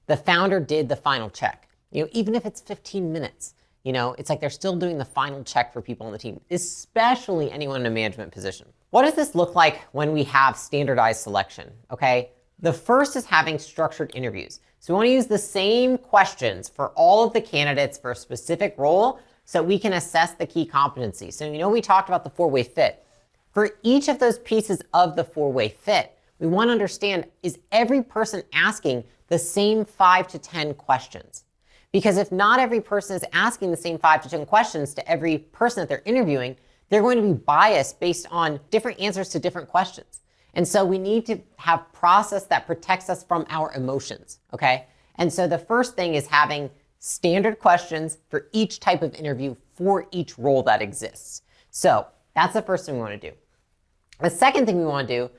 the founder did the final check. Even if it's 15 minutes, it's like they're still doing the final check for people on the team, especially anyone in a management position. What does this look like when we have standardized selection? Okay, the first is having structured interviews. So we want to use the same questions for all of the candidates for a specific role so we can assess the key competencies. So we talked about the 4-way fit. For each of those pieces of the 4-way fit, we want to understand, is every person asking the same 5 to 10 questions? Because if not every person is asking the same 5 to 10 questions to every person that they're interviewing, they're going to be biased based on different answers to different questions. And so we need to have process that protects us from our emotions, okay? And so the first thing is having standard questions for each type of interview for each role that exists. So that's the first thing we want to do. The second thing we want to do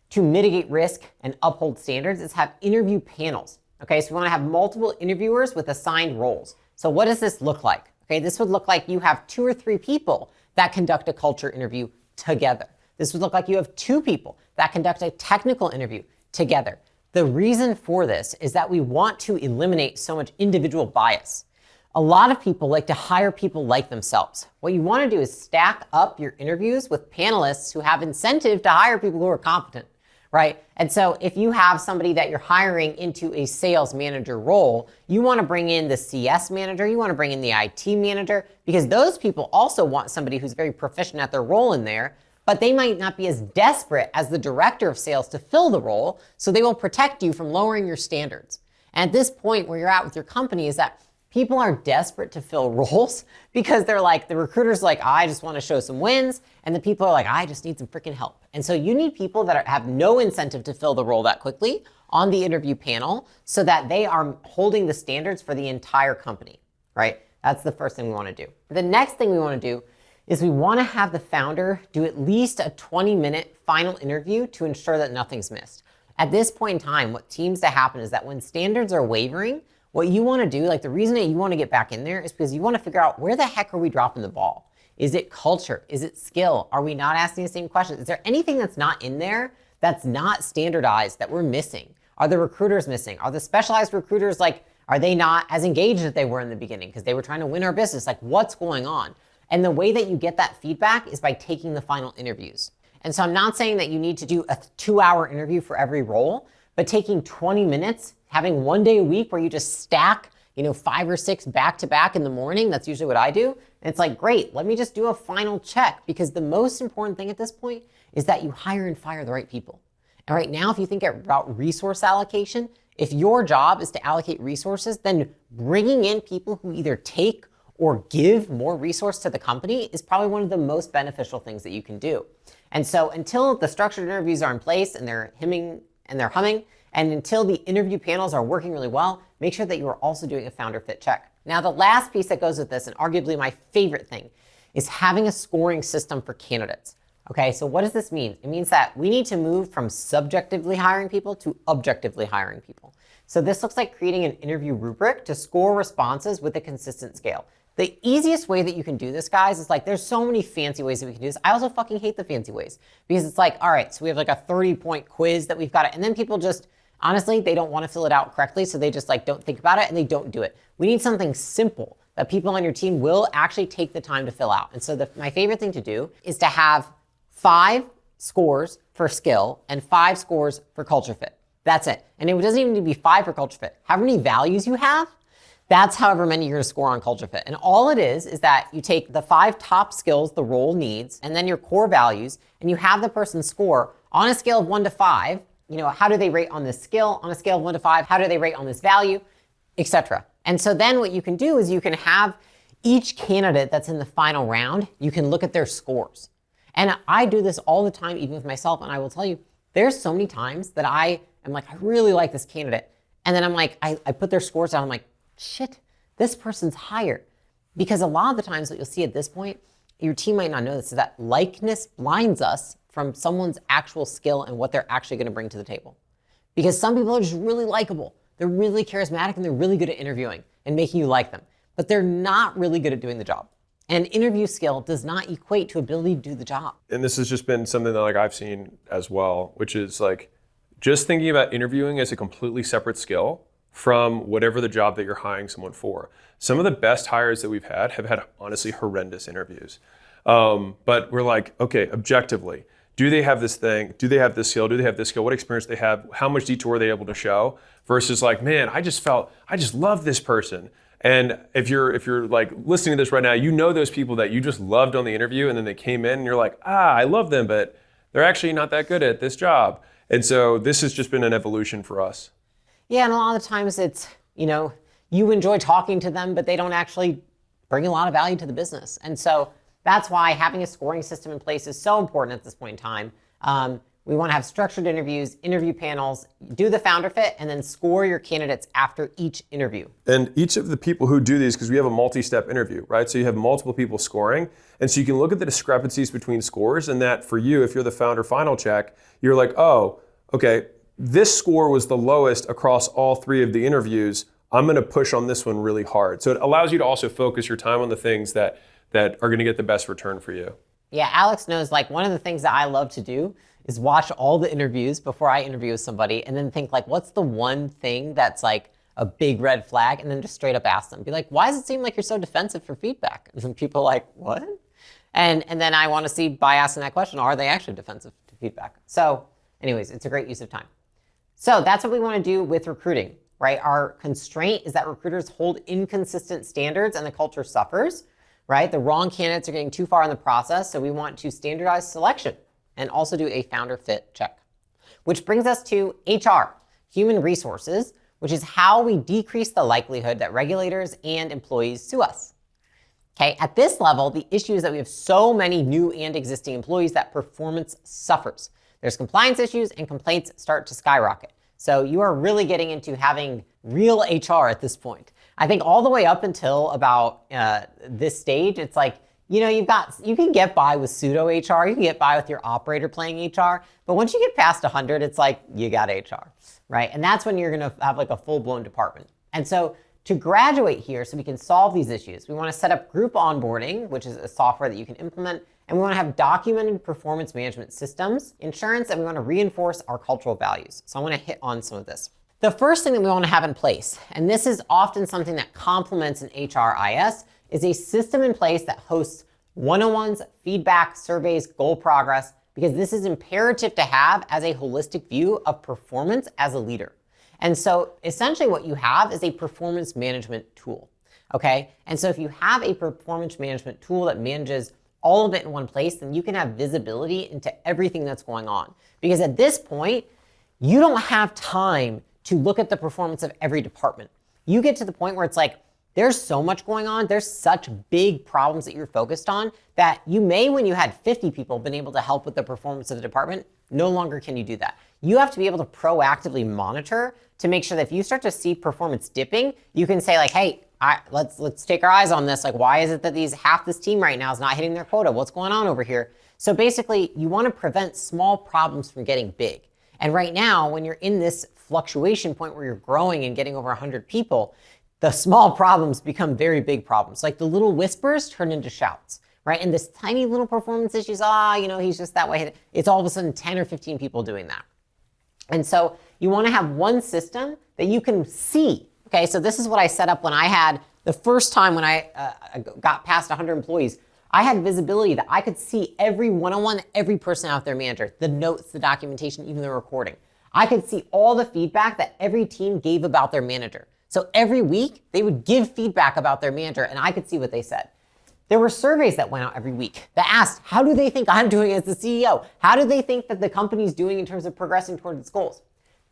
to mitigate risk and uphold standards is have interview panels. Okay, so we want to have multiple interviewers with assigned roles. So what does this look like? Okay, this would look like you have 2 or 3 people that conduct a culture interview together. This would look like you have 2 people that conduct a technical interview together. The reason for this is that we want to eliminate so much individual bias. A lot of people like to hire people like themselves. What you want to do is stack up your interviews with panelists who have incentive to hire people who are competent, right? And so if you have somebody that you're hiring into a sales manager role, you want to bring in the CS manager, you want to bring in the IT manager, because those people also want somebody who's very proficient at their role in there, but they might not be as desperate as the director of sales to fill the role, so they will protect you from lowering your standards. And at this point where you're at with your company is that people are desperate to fill roles because they're like, the recruiter's like, I just want to show some wins. And the people are like, I just need some freaking help. And so you need people that have no incentive to fill the role that quickly on the interview panel so that they are holding the standards for the entire company, right? That's the first thing we want to do. The next thing we want to do is we want to have the founder do at least a 20-minute final interview to ensure that nothing's missed. At this point in time, what seems to happen is that when standards are wavering, what you want to do, the reason that you want to get back in there is because you want to figure out where the heck are we dropping the ball? Is it culture? Is it skill? Are we not asking the same questions? Is there anything that's not in there that's not standardized that we're missing? Are the recruiters missing? Are the specialized recruiters are they not as engaged as they were in the beginning because they were trying to win our business? What's going on? And the way that you get that feedback is by taking the final interviews. And so I'm not saying that you need to do a 2-hour interview for every role, but taking 20 minutes, having one day a week where you just stack 5 or 6 back to back in the morning. That's usually what I do. And it's like, great, let me just do a final check, because the most important thing at this point is that you hire and fire the right people. And right now, if you think about resource allocation, if your job is to allocate resources, then bringing in people who either take or give more resource to the company is probably one of the most beneficial things that you can do. And so until the structured interviews are in place and they're humming, and until the interview panels are working really well, make sure that you are also doing a founder fit check. Now, the last piece that goes with this, and arguably my favorite thing, is having a scoring system for candidates. Okay, so what does this mean? It means that we need to move from subjectively hiring people to objectively hiring people. So this looks like creating an interview rubric to score responses with a consistent scale. The easiest way that you can do this, guys, is like, there's so many fancy ways that we can do this. I also fucking hate the fancy ways, because it's like, all right, so we have like a 30-point quiz that we've got it, and then people just, honestly, they don't want to fill it out correctly, so they just like don't think about it and they don't do it. We need something simple that people on your team will actually take the time to fill out. And so my favorite thing to do is to have 5 scores for skill and 5 scores for culture fit. That's it. And it doesn't even need to be 5 for culture fit. However many values you have, that's however many you're gonna score on culture fit. And all it is that you take the 5 top skills the role needs, and then your core values, and you have the person score on a scale of 1 to 5, how do they rate on this skill? On a scale of 1 to 5, how do they rate on this value, etc. And so then what you can do is you can have each candidate that's in the final round, you can look at their scores. And I do this all the time, even with myself, and I will tell you, there's so many times that I am like, I really like this candidate. And then I'm like, I put their scores down, I'm like, shit, this person's higher. Because a lot of the times what you'll see at this point, your team might not know this, is that likeness blinds us from someone's actual skill and what they're actually gonna bring to the table. Because some people are just really likable. They're really charismatic and they're really good at interviewing and making you like them. But they're not really good at doing the job. And interview skill does not equate to ability to do the job. And this has just been something that like I've seen as well, which is like just thinking about interviewing as a completely separate skill from whatever the job that you're hiring someone for. Some of the best hires that we've had have had honestly horrendous interviews. But we're like, okay, objectively, do they have this thing? Do they have this skill? Do they have this skill? What experience they have? How much detour are they able to show? Versus like, man, I just love this person. And if you're like listening to this right now, you know those people that you just loved on the interview, and then they came in and you're like, I love them, but they're actually not that good at this job. And so this has just been an evolution for us. Yeah, and a lot of times it's, you enjoy talking to them, but they don't actually bring a lot of value to the business. And so that's why having a scoring system in place is so important at this point in time. We want to have structured interviews, interview panels, do the founder fit, and then score your candidates after each interview. And each of the people who do these, because we have a multi-step interview, right? So you have multiple people scoring. And so you can look at the discrepancies between scores, and that for you, if you're the founder final check, you're like, oh, okay, this score was the lowest across all 3 of the interviews. I'm going to push on this one really hard. So it allows you to also focus your time on the things that are going to get the best return for you. Yeah, Alex knows, like, one of the things that I love to do is watch all the interviews before I interview with somebody, and then think like, what's the one thing that's like a big red flag, and then just straight up ask them. Be like, why does it seem like you're so defensive for feedback? And then people are like, what? And then I want to see, by asking that question, are they actually defensive to feedback? So anyways, it's a great use of time. So that's what we want to do with recruiting, right? Our constraint is that recruiters hold inconsistent standards and the culture suffers, right? The wrong candidates are getting too far in the process, so we want to standardize selection and also do a founder fit check. Which brings us to HR, human resources, which is how we decrease the likelihood that regulators and employees sue us. Okay, at this level, the issue is that we have so many new and existing employees that performance suffers. There's compliance issues and complaints start to skyrocket. So you are really getting into having real HR at this point. I think all the way up until about this stage, it's like, you can get by with pseudo HR, you can get by with your operator playing HR, but once you get past 100, it's like, you got HR, right? And that's when you're gonna have like a full-blown department. And so to graduate here, so we can solve these issues, we wanna set up group onboarding, which is a software that you can implement, and we wanna have documented performance management systems, insurance, and we wanna reinforce our cultural values. So I wanna hit on some of this. The first thing that we wanna have in place, and this is often something that complements an HRIS, is a system in place that hosts one-on-ones, feedback, surveys, goal progress, because this is imperative to have as a holistic view of performance as a leader. And so essentially what you have is a performance management tool, okay? And so if you have a performance management tool that manages all of it in one place, then you can have visibility into everything that's going on. Because at this point, you don't have time to look at the performance of every department. You get to the point where it's like, there's so much going on, there's such big problems that you're focused on that you may, when you had 50 people, been able to help with the performance of the department. No longer can you do that. You have to be able to proactively monitor to make sure that if you start to see performance dipping, you can say like, hey, let's take our eyes on this. Like, why is it that half this team right now is not hitting their quota? What's going on over here? So basically, you want to prevent small problems from getting big. And right now, when you're in this fluctuation point where you're growing and getting over 100 people, the small problems become very big problems. Like the little whispers turn into shouts, right? And this tiny little performance issues, he's just that way. It's all of a sudden 10 or 15 people doing that. And so you want to have one system that you can see. Okay, so this is what I set up when I had the first time when I got past 100 employees. I had visibility that I could see every one-on-one, every person out there manager, the notes, the documentation, even the recording. I could see all the feedback that every team gave about their manager. So every week they would give feedback about their manager and I could see what they said. There were surveys that went out every week that asked, how do they think I'm doing as the CEO? How do they think that the company's doing in terms of progressing towards its goals?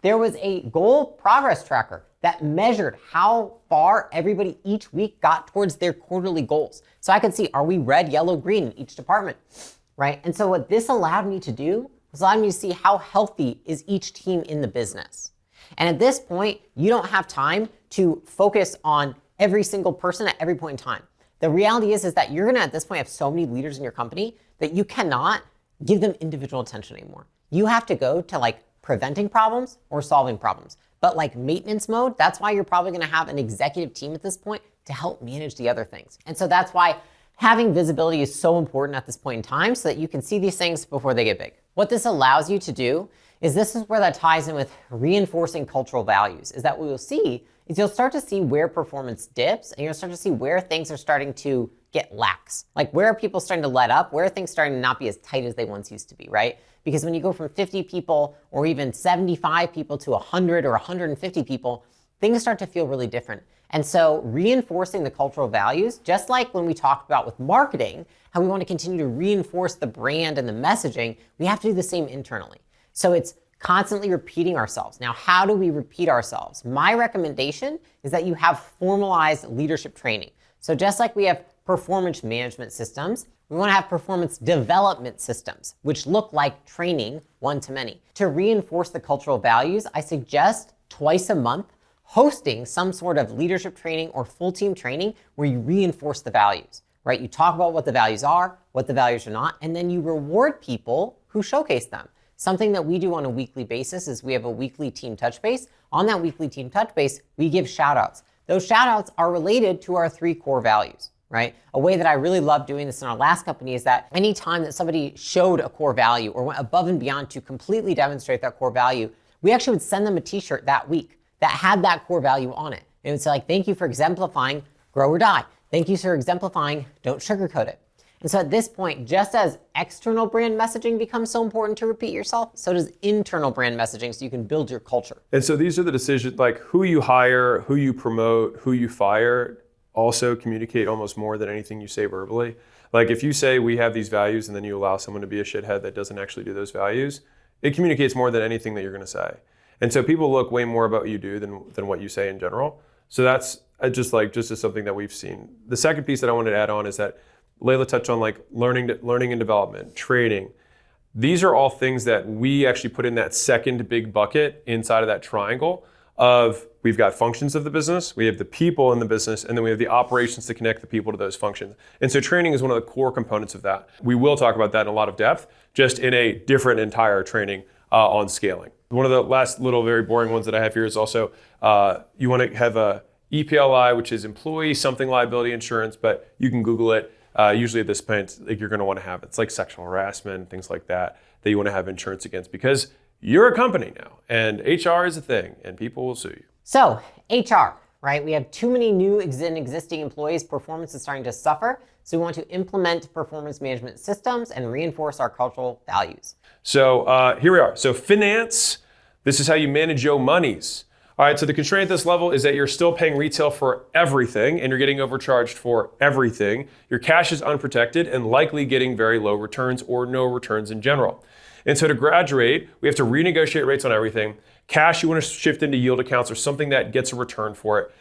There was a goal progress tracker that measured how far everybody each week got towards their quarterly goals. So I could see, are we red, yellow, green in each department, right? And so what this allowed me to do was allowed me to see how healthy is each team in the business. And at this point, you don't have time to focus on every single person at every point in time. The reality is that you're gonna, at this point, have so many leaders in your company that you cannot give them individual attention anymore. You have to go to like preventing problems or solving problems. But like maintenance mode, that's why you're probably gonna have an executive team at this point to help manage the other things. And so that's why having visibility is so important at this point in time so that you can see these things before they get big. What this allows you to do is this is where that ties in with reinforcing cultural values, is that what you'll see is you'll start to see where performance dips and you'll start to see where things are starting to get lax. Like where are people starting to let up? Where are things starting to not be as tight as they once used to be, right? Because when you go from 50 people or even 75 people to 100 or 150 people, things start to feel really different. And so reinforcing the cultural values, just like when we talked about with marketing, how we want to continue to reinforce the brand and the messaging, we have to do the same internally. So it's constantly repeating ourselves. Now, how do we repeat ourselves? My recommendation is that you have formalized leadership training. So just like we have performance management systems, we want to have performance development systems, which look like training one-to-many. To reinforce the cultural values, I suggest twice a month hosting some sort of leadership training or full team training where you reinforce the values, right? You talk about what the values are, what the values are not, and then you reward people who showcase them. Something that we do on a weekly basis is we have a weekly team touch base. On that weekly team touch base, we give shout outs. Those shout outs are related to our 3 core values, right? A way that I really love doing this in our last company is that anytime that somebody showed a core value or went above and beyond to completely demonstrate that core value, we actually would send them a t-shirt that week that had that core value on it. And it would say like, thank you for exemplifying grow or die. Thank you for exemplifying don't sugarcoat it. And so at this point, just as external brand messaging becomes so important to repeat yourself, so does internal brand messaging so you can build your culture. And so these are the decisions, like who you hire, who you promote, who you fire, also communicate almost more than anything you say verbally. Like if you say we have these values and then you allow someone to be a shithead that doesn't actually do those values, it communicates more than anything that you're gonna say. And so people look way more about what you do than what you say in general. So that's just as something that we've seen. The second piece that I wanted to add on is that Layla touched on like learning and development, training. These are all things that we actually put in that second big bucket inside of that triangle of we've got functions of the business, we have the people in the business, and then we have the operations to connect the people to those functions. And so training is one of the core components of that. We will talk about that in a lot of depth, just in a different entire training on scaling. One of the last little very boring ones that I have here is also you want to have a EPLI, which is employee something liability insurance, but you can Google it. Usually at this point, like you're going to want to have it's like sexual harassment, things like that you want to have insurance against because you're a company now and HR is a thing and people will sue you. So HR, right? We have too many new existing employees. Performance is starting to suffer. So we want to implement performance management systems and reinforce our cultural values. So here we are. So finance, this is how you manage your monies. All right, so the constraint at this level is that you're still paying retail for everything and you're getting overcharged for everything. Your cash is unprotected and likely getting very low returns or no returns in general. And so to graduate, we have to renegotiate rates on everything. Cash, you want to shift into yield accounts or something that gets a return for it.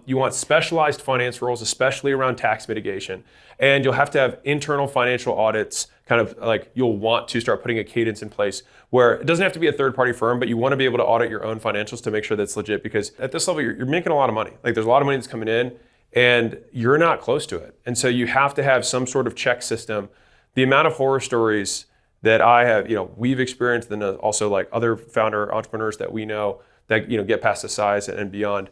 You want specialized finance roles, especially around tax mitigation. And you'll have to have internal financial audits, kind of like you'll want to start putting a cadence in place where it doesn't have to be a third-party firm, but you want to be able to audit your own financials to make sure that's legit, because at this level, you're making a lot of money. Like there's a lot of money that's coming in and you're not close to it. And so you have to have some sort of check system. The amount of horror stories that I have, we've experienced, and also like other founder entrepreneurs that we know that, get past the size and beyond,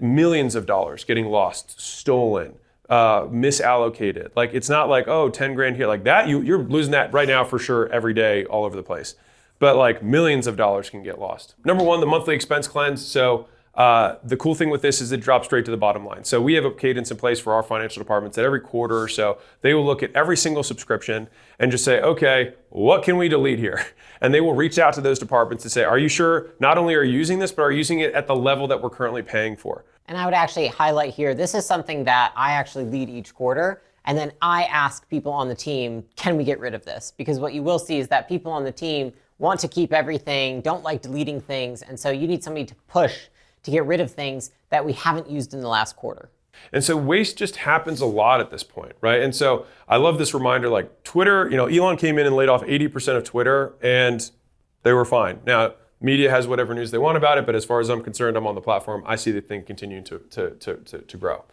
millions of dollars getting lost, stolen, misallocated. Like it's not like, 10 grand here, like that, you're losing that right now for sure every day all over the place. But like millions of dollars can get lost. Number one, the monthly expense cleanse. So the cool thing with this is it drops straight to the bottom line. So we have a cadence in place for our financial departments that every quarter or so, they will look at every single subscription and just say, okay, what can we delete here? And they will reach out to those departments to say, are you sure not only are you using this, but are you using it at the level that we're currently paying for? And I would actually highlight here, this is something that I actually lead each quarter. And then I ask people on the team, can we get rid of this? Because what you will see is that people on the team want to keep everything, don't like deleting things. And so you need somebody to push to get rid of things that we haven't used in the last quarter. And so waste just happens a lot at this point, right? And so I love this reminder, like Twitter, Elon came in and laid off 80% of Twitter and they were fine. Now, media has whatever news they want about it, but as far as I'm concerned, I'm on the platform. I see the thing continuing to grow.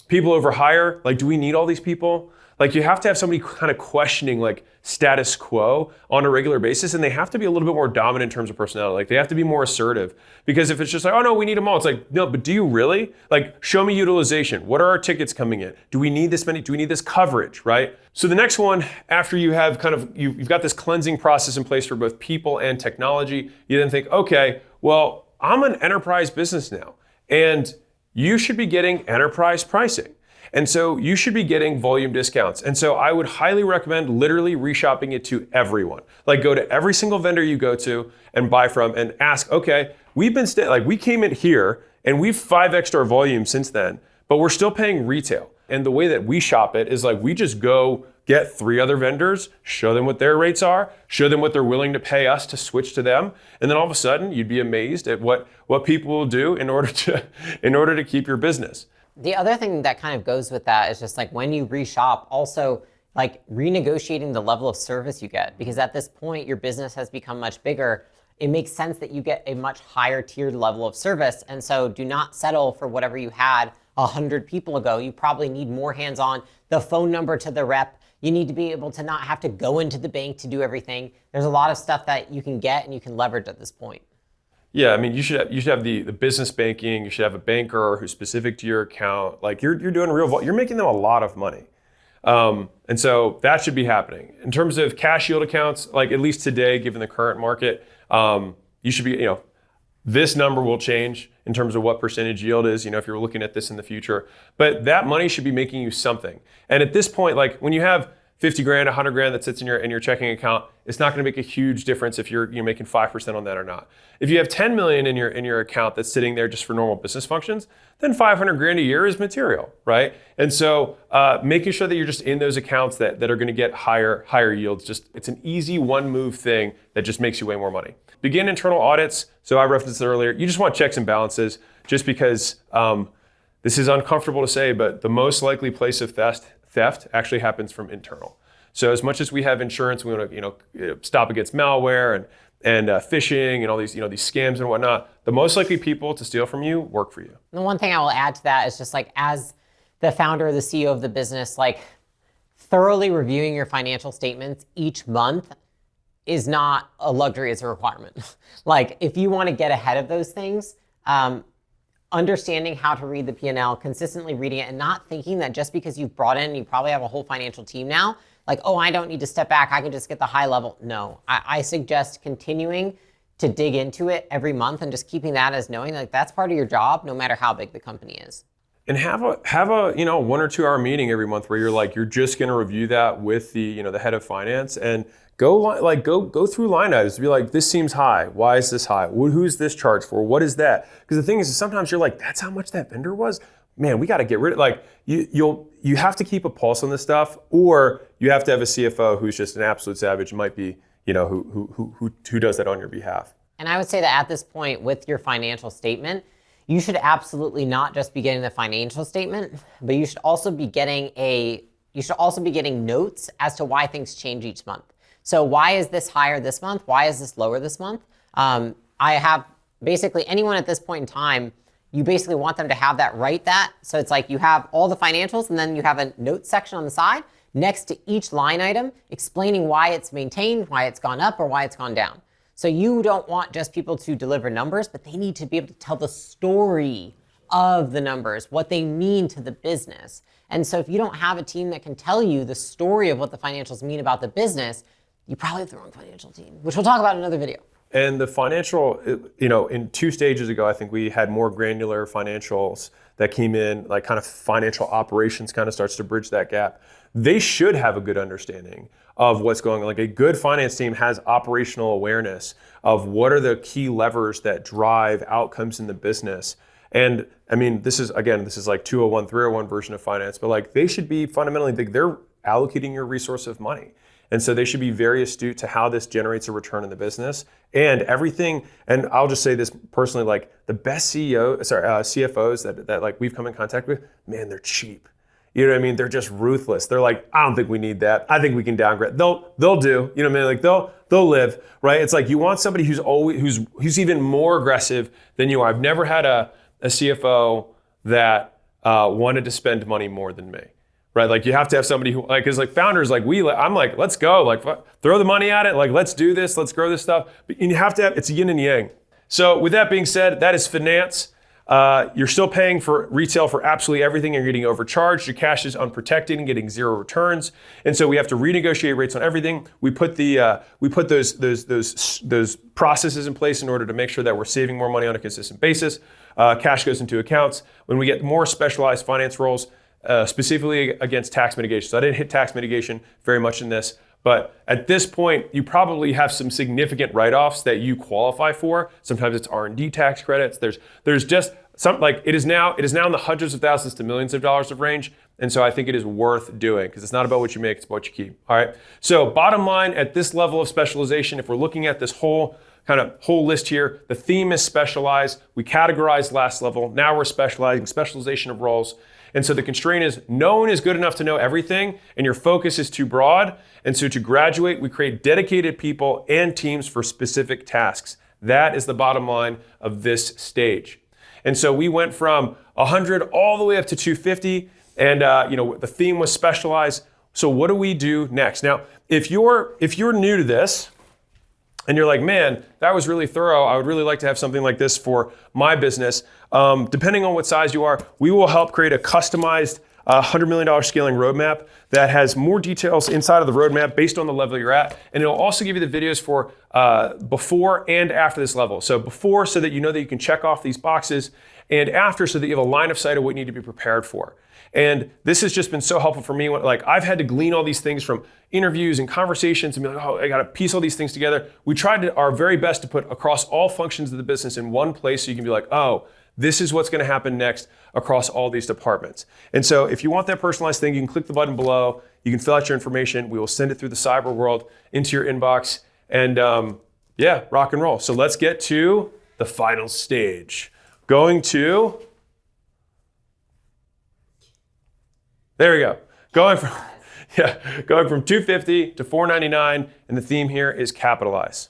People overhire, like, do we need all these people? Like, you have to have somebody kind of questioning like status quo on a regular basis, and they have to be a little bit more dominant in terms of personality. Like, they have to be more assertive, because if it's just like, oh no, we need them all, it's like, no, but do you really? Like, show me utilization. What are our tickets coming in? Do we need this many? Do we need this coverage, right? So the next one, after you have you've got this cleansing process in place for both people and technology, you then think, okay, well, I'm an enterprise business now, and you should be getting enterprise pricing. And so you should be getting volume discounts. And so I would highly recommend literally reshopping it to everyone. Like, go to every single vendor you go to and buy from and ask, okay, we came in here and we've 5x'd our volume since then, but we're still paying retail. And the way that we shop it is like, we just go get 3 other vendors, show them what their rates are, show them what they're willing to pay us to switch to them. And then all of a sudden you'd be amazed at what people will do in order to keep your business. The other thing that kind of goes with that is just like when you reshop, also like renegotiating the level of service you get, because at this point your business has become much bigger. It makes sense that you get a much higher tiered level of service. And so do not settle for whatever you had 100 people ago. You probably need more hands-on, the phone number to the rep. You need to be able to not have to go into the bank to do everything. There's a lot of stuff that you can get and you can leverage at this point. Yeah, I mean, you should have the business banking. You should have a banker who's specific to your account. Like, you're doing you're making them a lot of money, and so that should be happening. In terms of cash yield accounts, like at least today, given the current market, you should be, this number will change in terms of what percentage yield is, if you're looking at this in the future. But that money should be making you something. And at this point, like when you have 50 grand, 100 grand that sits in your checking account, it's not going to make a huge difference if you're making 5% on that or not. If you have 10 million in your account that's sitting there just for normal business functions, then 500 grand a year is material, right? And so making sure that you're just in those accounts that are going to get higher yields, it's an easy one move thing that just makes you way more money. Begin internal audits. So I referenced it earlier. You just want checks and balances, just because this is uncomfortable to say, but the most likely place of theft actually happens from internal. So as much as we have insurance, we want to stop against malware and phishing and all these these scams and whatnot. The most likely people to steal from you work for you. The one thing I will add to that is just like, as the founder or the CEO of the business, like thoroughly reviewing your financial statements each month is not a luxury, it's a requirement. Like, if you want to get ahead of those things, understanding how to read the P&L, consistently reading it, and not thinking that just because you've brought in, you probably have a whole financial team now, like, oh, I don't need to step back, I can just get the high level. No, I suggest continuing to dig into it every month and just keeping that as knowing like that's part of your job, no matter how big the company is. and have a 1 or 2 hour meeting every month where you're just going to review that with the head of finance and go through line items. Be like, this seems high. Why is this high? Who's this charged for? What is that? Because the thing is sometimes you're like, that's how much that vendor was. Man, we got to get rid of you have to keep a pulse on this stuff, or you have to have a CFO who's just an absolute savage. It might be who does that on your behalf. And I would say that at this point with your financial statement, you should absolutely not just be getting the financial statement, but you should also be getting notes as to why things change each month. So why is this higher this month? Why is this lower this month? I have basically anyone at this point in time, you basically want them to have that, write that. So it's like you have all the financials and then you have a notes section on the side next to each line item explaining why it's maintained, why it's gone up, or why it's gone down. So you don't want just people to deliver numbers, but they need to be able to tell the story of the numbers, what they mean to the business. And so if you don't have a team that can tell you the story of what the financials mean about the business, you probably have the wrong financial team, which we'll talk about in another video. And the financial, in 2 stages ago, I think we had more granular financials that came in, like kind of financial operations kind of starts to bridge that gap. They should have a good understanding of what's going on. Like a good finance team has operational awareness of what are the key levers that drive outcomes in the business. And I mean, this is like 201, 301 version of finance, but like they should be fundamentally, they're allocating your resource of money. And so they should be very astute to how this generates a return in the business and everything. And I'll just say this personally, like the best CFOs that like we've come in contact with, man, they're cheap. You know what I mean? They're just ruthless. They're like, I don't think we need that. I think we can downgrade. They'll do. You know what I mean? Like they'll live, right? It's like you want somebody who's even more aggressive than you are. I've never had a CFO that wanted to spend money more than me. Right, like you have to have somebody who, like, because like founders, like I'm like, let's go, like throw the money at it, like let's do this, let's grow this stuff. But you have to have, it's a yin and yang. So with that being said, that is finance. You're still paying for retail for absolutely everything. You're getting overcharged. Your cash is unprotected and getting zero returns. And so we have to renegotiate rates on everything. We put those processes in place in order to make sure that we're saving more money on a consistent basis. Cash goes into accounts. When we get more specialized finance roles, specifically against tax mitigation. So I didn't hit tax mitigation very much in this, but at this point, you probably have some significant write-offs that you qualify for. Sometimes it's R&D tax credits. There's just some, like it is now in the hundreds of thousands to millions of dollars of range. And so I think it is worth doing because it's not about what you make, it's about what you keep. All right. So bottom line, at this level of specialization, if we're looking at this whole list here, the theme is specialized. We categorized last level. Now we're specializing, specialization of roles. And so the constraint is no one is good enough to know everything and your focus is too broad. And so to graduate, we create dedicated people and teams for specific tasks. That is the bottom line of this stage. And so we went from 100 all the way up to 250 and the theme was specialized. So what do we do next? Now, if you're new to this, and you're like, man, that was really thorough. I would really like to have something like this for my business. Depending on what size you are, we will help create a customized $100 million scaling roadmap that has more details inside of the roadmap based on the level you're at. And it'll also give you the videos for before and after this level. So before, so that you know that you can check off these boxes, and after, so that you have a line of sight of what you need to be prepared for. And this has just been so helpful for me. Like I've had to glean all these things from interviews and conversations and be like, oh, I got to piece all these things together. We tried our very best to put across all functions of the business in one place so you can be like, oh, this is what's going to happen next across all these departments. And so if you want that personalized thing, you can click the button below. You can fill out your information. We will send it through the cyber world into your inbox and rock and roll. So let's get to the final stage. There we go. Going from 250 to 499, and the theme here is capitalize.